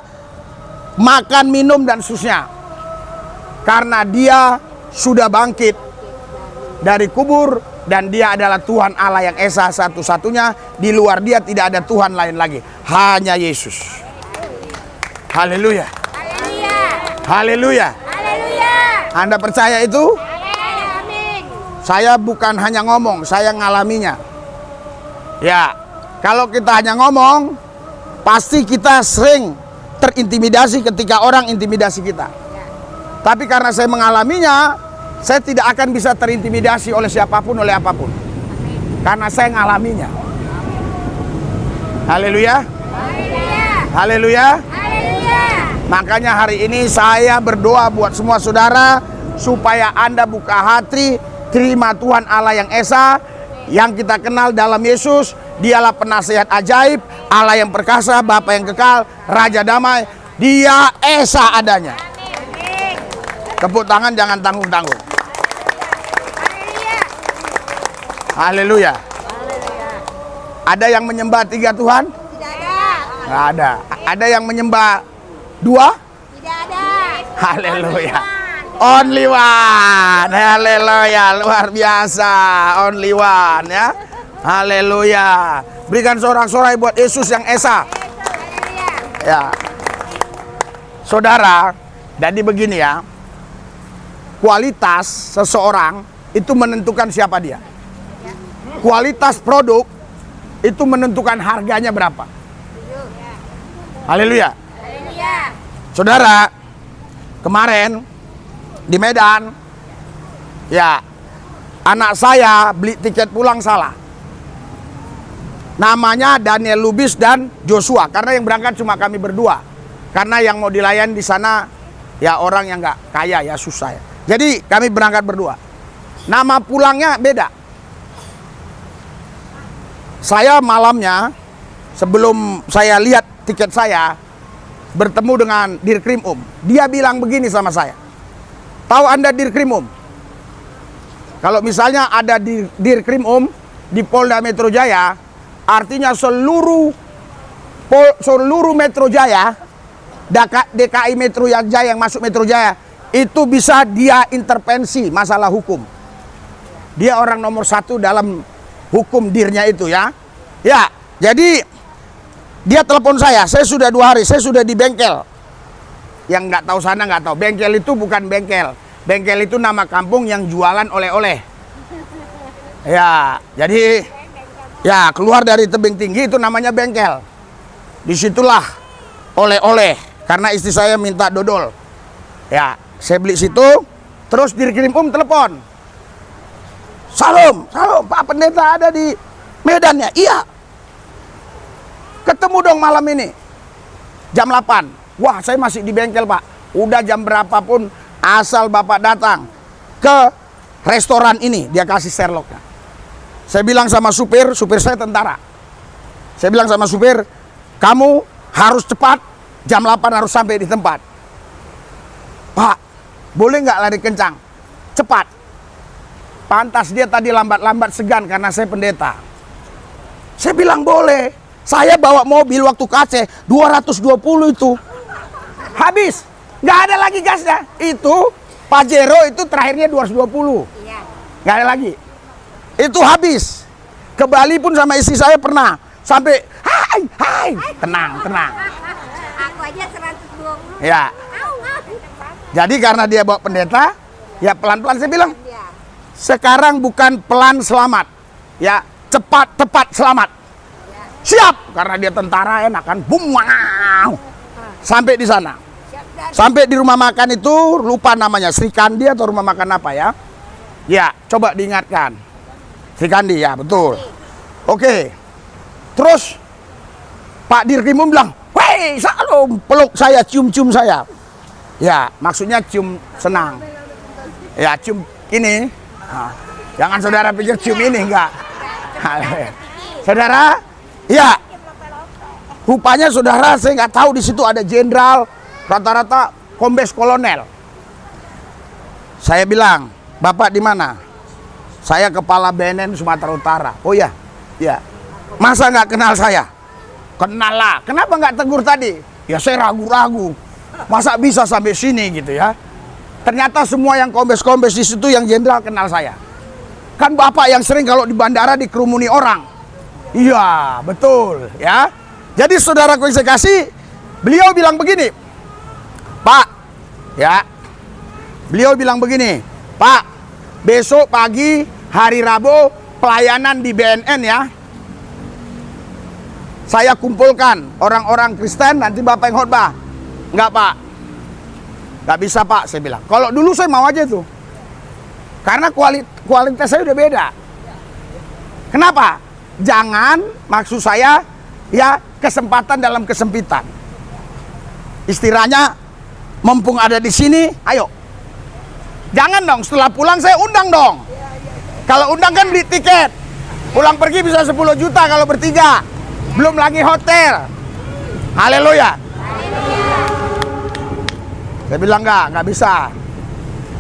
makan, minum, dan seterusnya. Karena dia sudah bangkit dari kubur dan dia adalah Tuhan Allah yang esa satu-satunya. Di luar dia tidak ada Tuhan lain lagi, hanya Yesus. Haleluya. Haleluya. Haleluya. Anda percaya itu? Amin. Saya bukan hanya ngomong, saya ngalaminya. Ya, kalau kita hanya ngomong, pasti kita sering terintimidasi ketika orang intimidasi kita. Tapi karena saya mengalaminya, saya tidak akan bisa terintimidasi oleh siapapun, oleh apapun. Karena saya mengalaminya. Haleluya. Haleluya. Haleluya. Haleluya. Makanya hari ini saya berdoa buat semua saudara supaya Anda buka hati, terima Tuhan Allah yang esa, yang kita kenal dalam Yesus. Dialah penasihat ajaib, Allah yang perkasa, Bapa yang kekal, Raja damai. Dia esa adanya. Amin. Tepuk tangan, jangan tanggung-tanggung. Haleluya. Haleluya. Ada yang menyembah 3 Tuhan? Tidak ada. Nggak ada. Ada yang menyembah 2? Tidak ada. Haleluya. Only one. Haleluya. Luar biasa. Only one, ya. Haleluya. Berikan sorak-sorai buat Yesus yang esa. Haleluya. Ya. Saudara, jadi begini ya. Kualitas seseorang itu menentukan siapa dia. Kualitas produk itu menentukan harganya berapa. Haleluya. Haleluya. Saudara, kemarin di Medan, ya, anak saya beli tiket pulang salah. Namanya Daniel Lubis dan Joshua, karena yang berangkat cuma kami berdua. Karena yang mau dilayani di sana ya orang yang nggak kaya, ya susah ya. Jadi kami berangkat berdua. Nama pulangnya beda. Saya malamnya sebelum saya lihat tiket saya bertemu dengan Dirkrim Dia bilang begini sama saya. Tahu Anda Dirkrim Kalau misalnya ada Dirkrim di Polda Metro Jaya, artinya seluruh Metro Jaya, DKI Metro Jaya yang masuk Metro Jaya itu bisa dia intervensi masalah hukum. Dia orang nomor 1 dalam hukum dirnya itu, ya. Ya, jadi dia telepon saya sudah 2 hari, saya sudah di bengkel. Yang nggak tahu sana nggak tahu, bengkel itu bukan bengkel. Bengkel itu nama kampung yang jualan oleh-oleh. Ya, jadi ya keluar dari tebing tinggi itu namanya bengkel. Disitulah oleh-oleh, karena istri saya minta dodol. Ya, saya beli situ, terus Dirkrim telepon. Salam, Pak Pendeta ada di Medan ya? Iya. Ketemu dong malam ini. Jam 8. Wah, saya masih di bengkel, Pak. Udah jam berapapun, asal Bapak datang ke restoran ini, dia kasih Sherlocknya. Saya bilang sama supir saya tentara. Saya bilang sama supir, kamu harus cepat, jam 8 harus sampai di tempat. Pak, boleh nggak lari kencang? Cepat. Pantas dia tadi lambat-lambat segan karena saya pendeta. Saya bilang boleh. Saya bawa mobil waktu KC 220 itu. Habis. Nggak ada lagi gasnya. Itu Pajero itu terakhirnya 220. Iya. Nggak ada lagi. Itu habis. Ke Bali pun sama istri saya pernah. Sampai hai. Tenang. Aku aja 120. Ya. Jadi karena dia bawa pendeta, ya pelan-pelan saya bilang. Iya. Sekarang bukan pelan selamat. Ya, cepat, tepat, selamat. Siap, karena dia tentara enak kan. Bum, wow. Sampai di sana. Sampai di rumah makan itu, lupa namanya, Sri Kandi atau rumah makan apa ya? Ya, coba diingatkan. Sri Kandi, ya betul. Oke. Terus Pak Dirkrimum bilang, "Woi, Salam, peluk saya, cium-cium saya." Ya, maksudnya cium senang. Ya, cium ini. Nah, jangan saudara pikir cium ini, enggak. Saudara, ya. Rupanya saudara, saya nggak tahu di situ ada jenderal, rata-rata kombes kolonel. Saya bilang, "Bapak di mana?" "Saya kepala BNN Sumatera Utara." "Oh ya, ya. Masa nggak kenal saya?" "Kenal lah. Kenapa nggak tegur tadi?" "Ya saya ragu-ragu. Masa bisa sampai sini gitu ya." Ternyata semua yang kombes-kombes di situ yang jenderal kenal saya. Kan Bapak yang sering kalau di bandara dikerumuni orang. Iya, betul ya. Jadi saudaraku yang saya kasih, beliau bilang begini, "Pak, ya." Beliau bilang begini, "Pak, besok pagi hari Rabu pelayanan di BNN ya. Saya kumpulkan orang-orang Kristen, nanti Bapak yang khotbah." "Enggak, Pak. Enggak bisa, Pak," saya bilang. Kalau dulu saya mau aja tuh. Karena kualitas saya udah beda. Kenapa? Jangan, maksud saya, ya kesempatan dalam kesempitan. Istilahnya, mumpung ada di sini, ayo. Jangan dong, setelah pulang saya undang dong. Kalau undang kan beli tiket. Pulang pergi bisa 10 juta kalau bertiga. Belum lagi hotel. Haleluya. Saya bilang nggak bisa.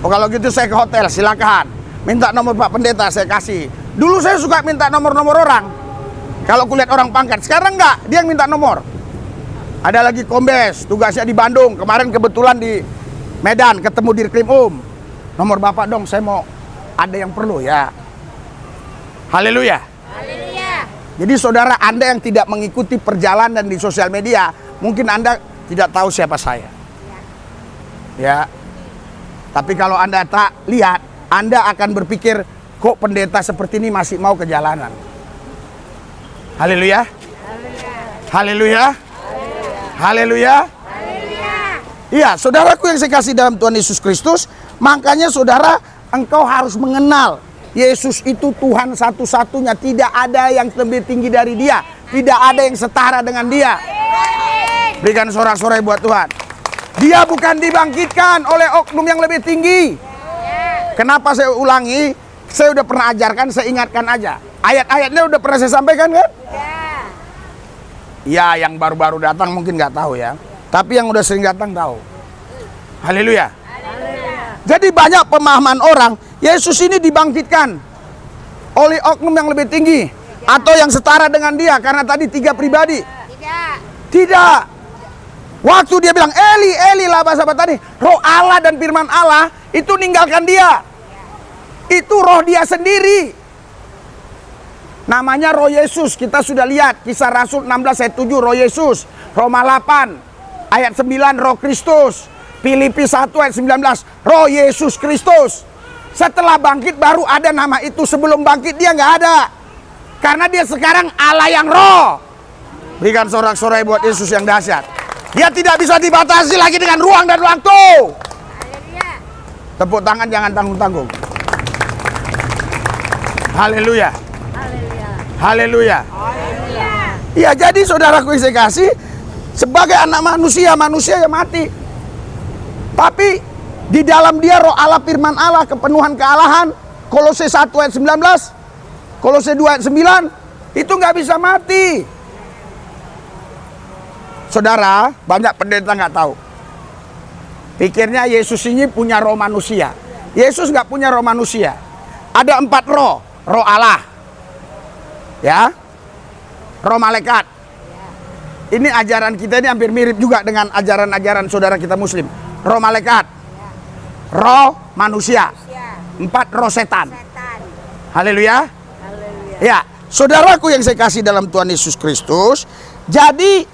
"Oh kalau gitu saya ke hotel, silakan. Minta nomor Pak Pendeta, saya kasih." Dulu saya suka minta nomor-nomor orang. Kalau kulihat orang pangkat, sekarang enggak, dia yang minta nomor. Ada lagi kombes, tugasnya di Bandung. Kemarin kebetulan di Medan ketemu Dirkrimum. "Nomor Bapak dong, saya mau ada yang perlu ya." Haleluya. Haleluya. Jadi saudara, Anda yang tidak mengikuti perjalanan di sosial media, mungkin Anda tidak tahu siapa saya. Ya. Tapi kalau Anda tak lihat, Anda akan berpikir, kok pendeta seperti ini masih mau ke jalanan. Haleluya. Haleluya. Haleluya. Iya, saudaraku yang saya kasih dalam Tuhan Yesus Kristus, makanya saudara, engkau harus mengenal Yesus itu Tuhan satu-satunya, tidak ada yang lebih tinggi dari Dia, tidak ada yang setara dengan Dia. Berikan sorak-sorai buat Tuhan. Dia bukan dibangkitkan oleh oknum yang lebih tinggi. Kenapa saya ulangi? Saya udah pernah ajarkan, saya ingatkan aja. Ayat-ayatnya udah pernah saya sampaikan kan? Ya, yang baru-baru datang mungkin nggak tahu ya. Tapi yang udah sering datang tahu. Haleluya. Jadi banyak pemahaman orang, Yesus ini dibangkitkan oleh oknum yang lebih tinggi atau yang setara dengan Dia, karena tadi 3 pribadi. Tidak. Waktu dia bilang Eli, Eli lama sabachthani, roh Allah dan firman Allah itu ninggalkan dia. Itu roh dia sendiri. Namanya roh Yesus. Kita sudah lihat Kisah Rasul 16 ayat 7 roh Yesus. Roma 8 ayat 9 roh Kristus. Filipi 1 ayat 19 roh Yesus Kristus. Setelah bangkit baru ada nama itu. Sebelum bangkit dia nggak ada. Karena dia sekarang Allah yang roh. Berikan sorak-sorai buat Yesus yang dahsyat. Dia tidak bisa dibatasi lagi dengan ruang dan waktu. Tepuk tangan jangan tanggung-tanggung. Haleluya. Haleluya. Iya, jadi saudaraku yang saya kasih, sebagai anak manusia, manusia yang mati. Tapi di dalam dia roh Allah, firman Allah, kepenuhan kealahan. Kolose 1 ayat 19, Kolose 2 ayat 9, itu nggak bisa mati. Saudara, banyak pendeta nggak tahu. Pikirnya Yesus ini punya roh manusia. Yesus nggak punya roh manusia. Ada 4 roh. Roh Allah, ya, roh malaikat. Ini ajaran kita ini hampir mirip juga dengan ajaran-ajaran saudara kita Muslim. Roh malaikat, roh manusia, 4 roh setan. Haleluya. Ya, saudaraku yang saya kasih dalam Tuhan Yesus Kristus. Jadi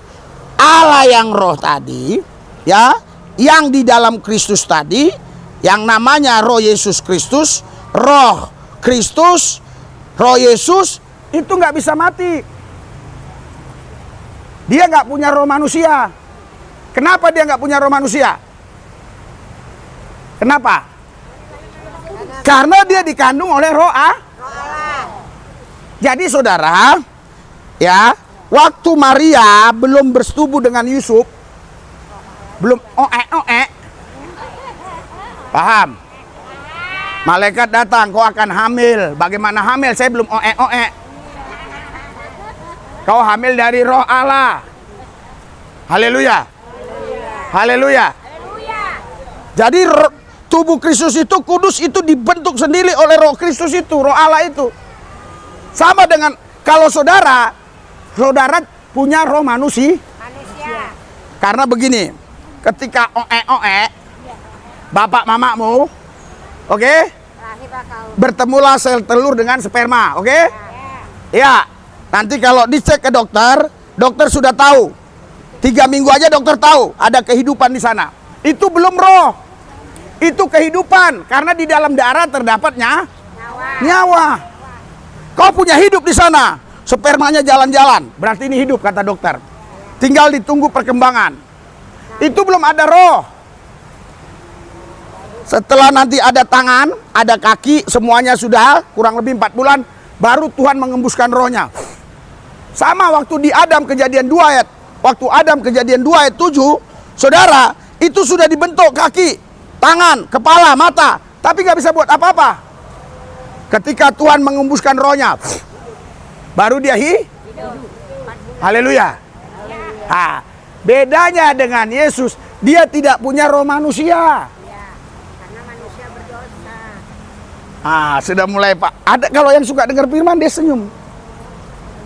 Allah yang roh tadi, ya, yang di dalam Kristus tadi, yang namanya roh Yesus Kristus, roh Kristus, roh Yesus, itu nggak bisa mati. Dia nggak punya roh manusia. Kenapa dia nggak punya roh manusia? Kenapa? Karena dia dikandung oleh roh Jadi saudara, ya, waktu Maria belum bersetubuh dengan Yusuf, belum paham? Malaikat datang, kau akan hamil. Bagaimana hamil? Saya belum Kau hamil dari roh Allah. Haleluya. Haleluya. Jadi tubuh Kristus itu kudus, itu dibentuk sendiri oleh roh Kristus itu, roh Allah itu. Sama dengan kalau saudara punya roh manusia. Karena begini, ketika bapak mamamu, oke? Bertemulah sel telur dengan sperma, oke? Ya, nanti kalau dicek ke dokter, dokter sudah tahu. 3 minggu aja dokter tahu ada kehidupan di sana. Itu belum roh. Itu kehidupan, karena di dalam darah terdapatnya nyawa. Kau punya hidup di sana, spermanya jalan-jalan, berarti ini hidup kata dokter. Tinggal ditunggu perkembangan. Itu belum ada roh. Setelah nanti ada tangan, ada kaki, semuanya sudah kurang lebih 4 bulan, baru Tuhan mengembuskan rohnya. Sama waktu di Adam kejadian 2 ayat. Waktu Adam kejadian 2 ayat 7, saudara, itu sudah dibentuk kaki, tangan, kepala, mata, tapi gak bisa buat apa-apa. Ketika Tuhan mengembuskan rohnya, baru dia haleluya. Nah, bedanya dengan Yesus, dia tidak punya roh manusia. Karena manusia berdosa. Sudah mulai Pak. Ada kalau yang suka dengar firman dia senyum.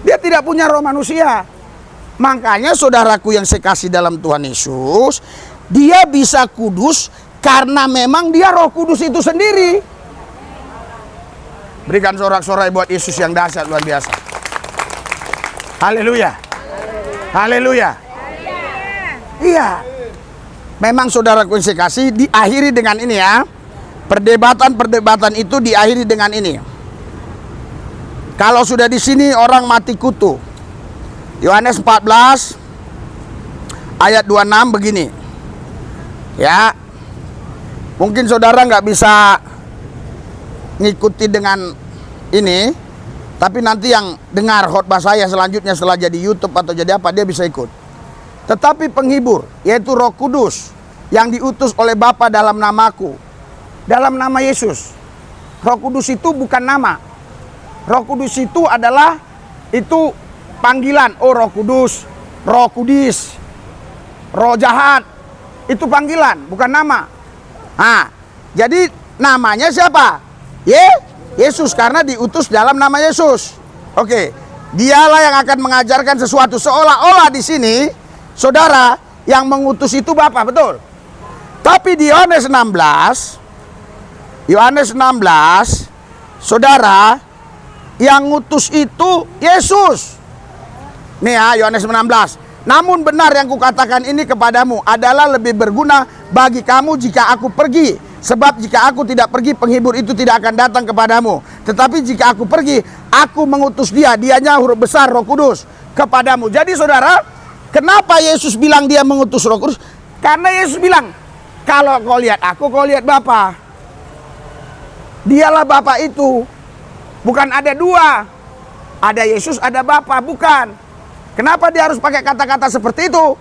Dia tidak punya roh manusia. Makanya saudaraku yang saya kasih dalam Tuhan Yesus, dia bisa kudus karena memang dia Roh Kudus itu sendiri. Berikan sorak-sorai buat Yesus yang dahsyat luar biasa. Haleluya. Haleluya. Iya. Memang saudaraku yang saya kasih, diakhiri dengan ini ya. Perdebatan itu diakhiri dengan ini. Kalau sudah di sini orang mati kutu. Yohanes 14 ayat 26 begini. Ya. Mungkin saudara nggak bisa ngikuti dengan ini, tapi nanti yang dengar khotbah saya selanjutnya setelah jadi YouTube atau jadi apa, dia bisa ikut. Tetapi penghibur, yaitu Roh Kudus yang diutus oleh Bapa dalam namaku, dalam nama Yesus. Roh Kudus itu bukan nama. Roh Kudus itu adalah itu panggilan. Oh, Roh Kudus, Roh Kudis, Roh jahat, itu panggilan, bukan nama. Jadi namanya siapa? Yesus, karena diutus dalam nama Yesus. Oke, dialah yang akan mengajarkan sesuatu. Seolah-olah di sini, saudara, yang mengutus itu Bapa, betul. Tapi di Yohanes 16, saudara, yang ngutus itu Yesus. Nih ya, Yohanes 16. Namun benar yang kukatakan ini kepadamu adalah lebih berguna bagi kamu jika aku pergi. Sebab jika aku tidak pergi, penghibur itu tidak akan datang kepadamu. Tetapi jika aku pergi, aku mengutus dia. Dianya huruf besar Roh Kudus kepadamu. Jadi saudara, kenapa Yesus bilang dia mengutus Roh Kudus? Karena Yesus bilang, kalau kau lihat aku, kau lihat Bapa. Dialah Bapa itu. Bukan ada dua. Ada Yesus, ada Bapa, bukan. Kenapa dia harus pakai kata-kata seperti itu?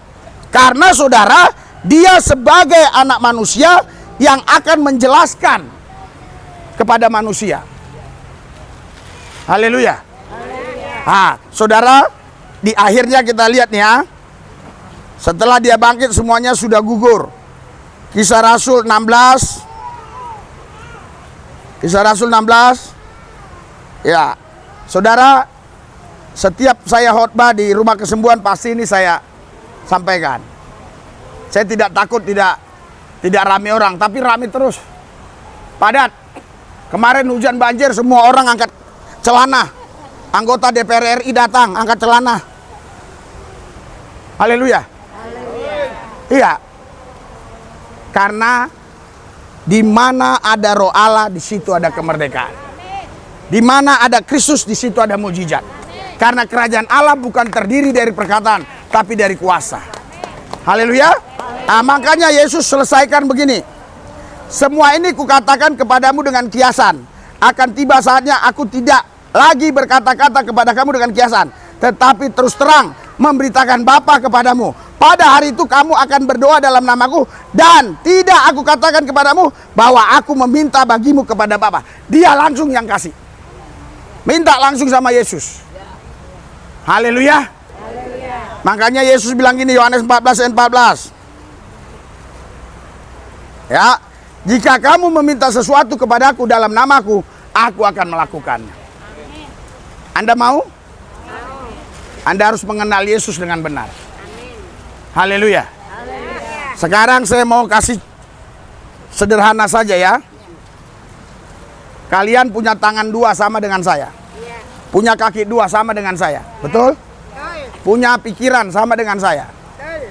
Karena saudara, dia sebagai anak manusia yang akan menjelaskan kepada manusia. Haleluya. Saudara, di akhirnya kita lihat nih ya. Setelah dia bangkit semuanya sudah gugur. Kisah Rasul 16. Kisah Rasul 16. Ya, saudara, setiap saya khotbah di rumah kesembuhan pasti ini saya sampaikan. Saya tidak takut tidak rame orang, tapi rame terus. Padat. Kemarin hujan banjir, semua orang angkat celana. Anggota DPR RI datang, angkat celana. Haleluya. Iya. Karena di mana ada roh Allah, di situ ada kemerdekaan. Di mana ada Kristus, di situ ada mujizat. Karena kerajaan Allah bukan terdiri dari perkataan, tapi dari kuasa. Haleluya. Nah, makanya Yesus selesaikan begini. Semua ini kukatakan kepadamu dengan kiasan. Akan tiba saatnya aku tidak lagi berkata-kata kepada kamu dengan kiasan, tetapi terus terang memberitakan Bapa kepadamu. Pada hari itu kamu akan berdoa dalam namaku, dan tidak aku katakan kepadamu bahwa aku meminta bagimu kepada Bapa. Dia langsung yang kasih. Minta langsung sama Yesus. Haleluya. Makanya Yesus bilang gini, Yohanes 14 ayat 14. Ya, jika kamu meminta sesuatu kepadaku dalam namaku, aku akan melakukannya. Anda mau? Anda harus mengenal Yesus dengan benar. Haleluya. Sekarang saya mau kasih sederhana saja ya. Kalian punya tangan dua sama dengan saya. Punya kaki dua sama dengan saya. Betul? Punya pikiran sama dengan saya.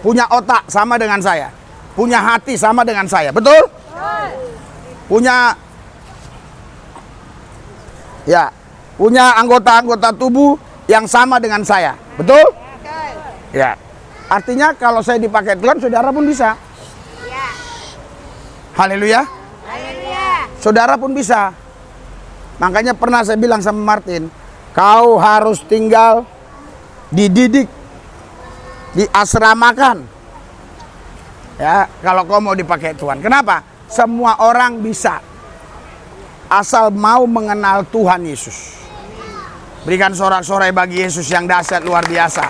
Punya otak sama dengan saya. Punya hati sama dengan saya. Betul? Punya anggota-anggota tubuh yang sama dengan saya. Betul? Ya. Artinya kalau saya dipakai Tuhan, saudara pun bisa. Haleluya. Saudara pun bisa. Makanya pernah saya bilang sama Martin, kau harus tinggal dididik, diasramakan. Ya, kalau kau mau dipakai Tuhan. Kenapa? Semua orang bisa. Asal mau mengenal Tuhan Yesus. Berikan sorak-sorai bagi Yesus yang dahsyat luar biasa.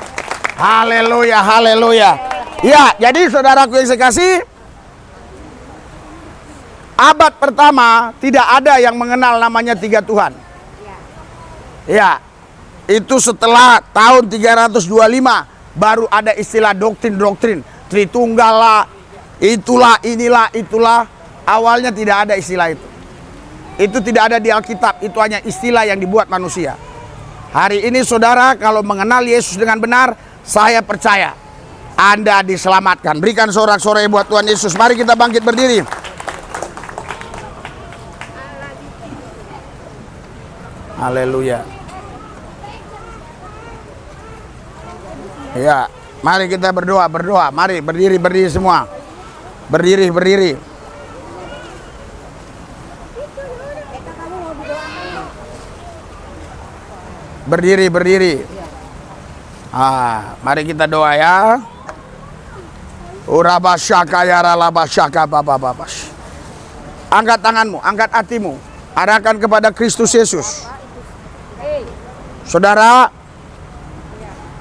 Haleluya, haleluya. Ya, jadi saudaraku yang saya kasih, abad pertama tidak ada yang mengenal namanya tiga Tuhan. Ya, itu setelah tahun 325 baru ada istilah doktrin-doktrin. Tritunggal lah, itulah, inilah, itulah. Awalnya tidak ada istilah itu. Itu tidak ada di Alkitab, itu hanya istilah yang dibuat manusia. Hari ini saudara kalau mengenal Yesus dengan benar, saya percaya Anda diselamatkan. Berikan sorak-sorai buat Tuhan Yesus. Mari kita bangkit berdiri. Haleluya. Ya, mari kita berdoa. Mari berdiri semua. Berdiri. Berdiri. Mari kita doa ya. Urabasyaka ya ralabasyaka babababas. Angkat tanganmu, angkat hatimu, arahkan kepada Kristus Yesus. Saudara,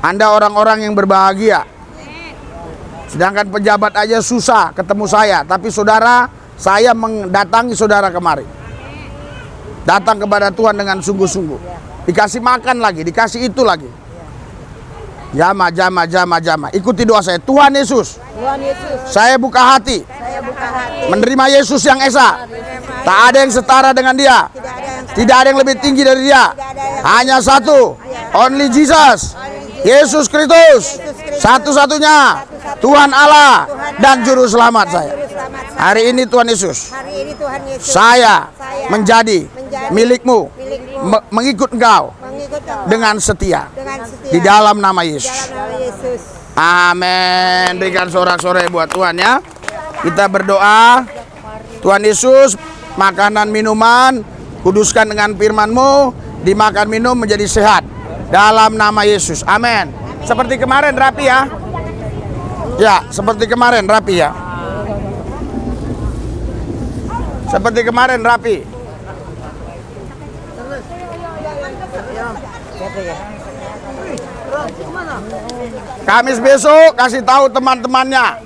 Anda orang-orang yang berbahagia. Sedangkan pejabat aja susah ketemu saya, tapi saudara, saya mendatangi saudara kemari. Datang kepada Tuhan dengan sungguh-sungguh. Dikasih makan lagi, dikasih itu lagi. Jama. Ikuti doa saya. Tuhan Yesus, saya buka hati, menerima Yesus yang esa. Tak ada yang setara dengan dia. Tidak ada yang lebih tinggi dari dia. Hanya satu, only Jesus, Yesus Kristus, satu-satunya Tuhan Allah dan Juru Selamat saya. Hari ini Tuhan Yesus, saya menjadi milikmu, mengikut Engkau dengan setia di dalam nama Yesus. Amin. Berikan sorak-sorai buat Tuhan ya. Kita berdoa. Tuhan Yesus, makanan minuman kuduskan dengan firman-Mu, dimakan minum menjadi sehat dalam nama Yesus. Amin. Seperti kemarin rapi ya. Ya, seperti kemarin rapi ya. Seperti kemarin rapi. Kamis besok kasih tahu teman-temannya.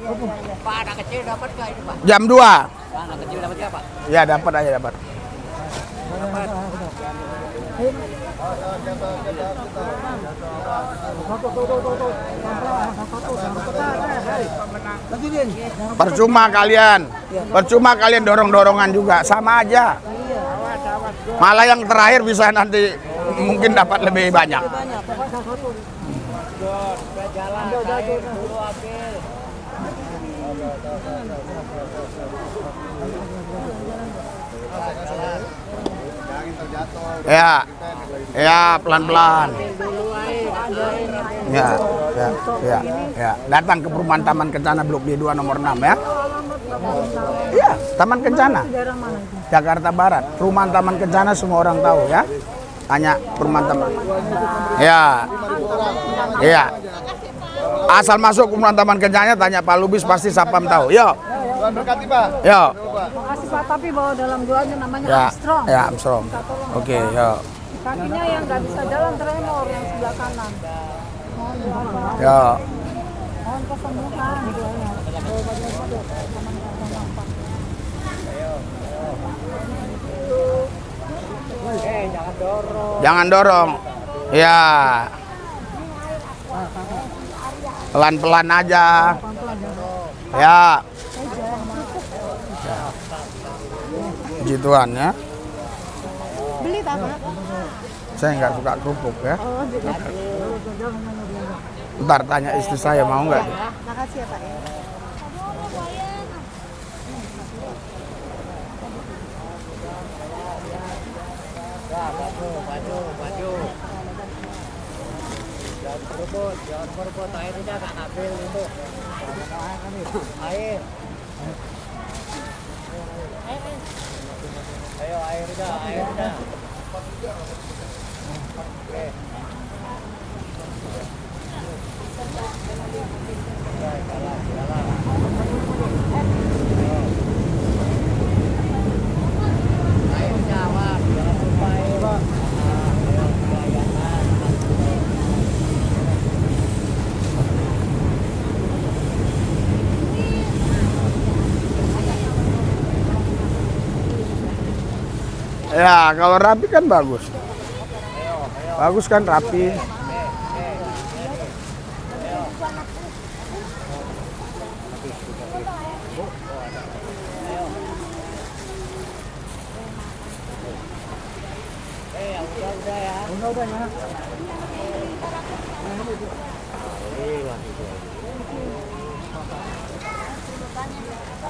Pak, anak kecil dapat nggak ini, Pak? Jam 2. Pak, anak kecil dapat nggak, Pak? Ya, dapat aja dapat. Percuma kalian dorong-dorongan juga, sama aja. Malah yang terakhir bisa nanti mungkin dapat lebih banyak. Ya. Ya, pelan-pelan. Ya, ya, ya, ya. Datang ke perumahan Taman Kencana Blok D2 nomor 6 ya. Iya, Taman Kencana. Jakarta Barat. Perumahan Taman Kencana semua orang tahu ya. Tanya perumahan Taman. Ya. Iya. Asal masuk perumahan Taman Kencana tanya Pak Lubis pasti Sapam tahu. Yo. Berkati Pak. Yo. Makasih Pak, tapi bawa dalam doanya namanya Ya. Armstrong. Ya, Armstrong. Oke, yo. Kakinya yang nggak bisa jalan tremor yang sebelah kanan. Mohon doa Pak. Yo. Mohon kesembuhan. Jangan dorong. Jangan dorong. Ya. Pelan-pelan aja. Ya. Puji Tuhan ya. Beli tak Pak? Saya nggak suka kerupuk ya. Ntar tanya istri saya mau nggak? Makasih ya Pak ya. Maju. Jangan berebut, air udah gak ambil itu. Air. Ayo air udah. Oke. Air jawab, jangan lupa air. Ya, kalau rapi kan bagus. Bagus kan rapi. Udah ya.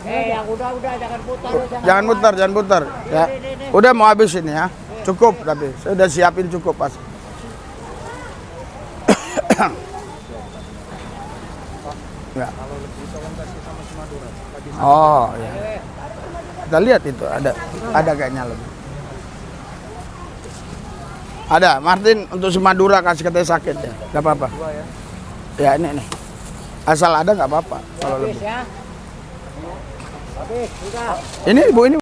Yang udah jangan putar. Jangan putar. Ya. Udah mau habis ini ya. Cukup tapi saya udah siapin cukup pas. Ya. Oh, ya. Kita lihat itu ada kayaknya lebih. Ada, Martin untuk Semadura kasih katanya sakit ya. Enggak apa-apa. Ya ini nih. Asal ada nggak apa-apa kalau lebih. Habis, udah. Ini Ibu ini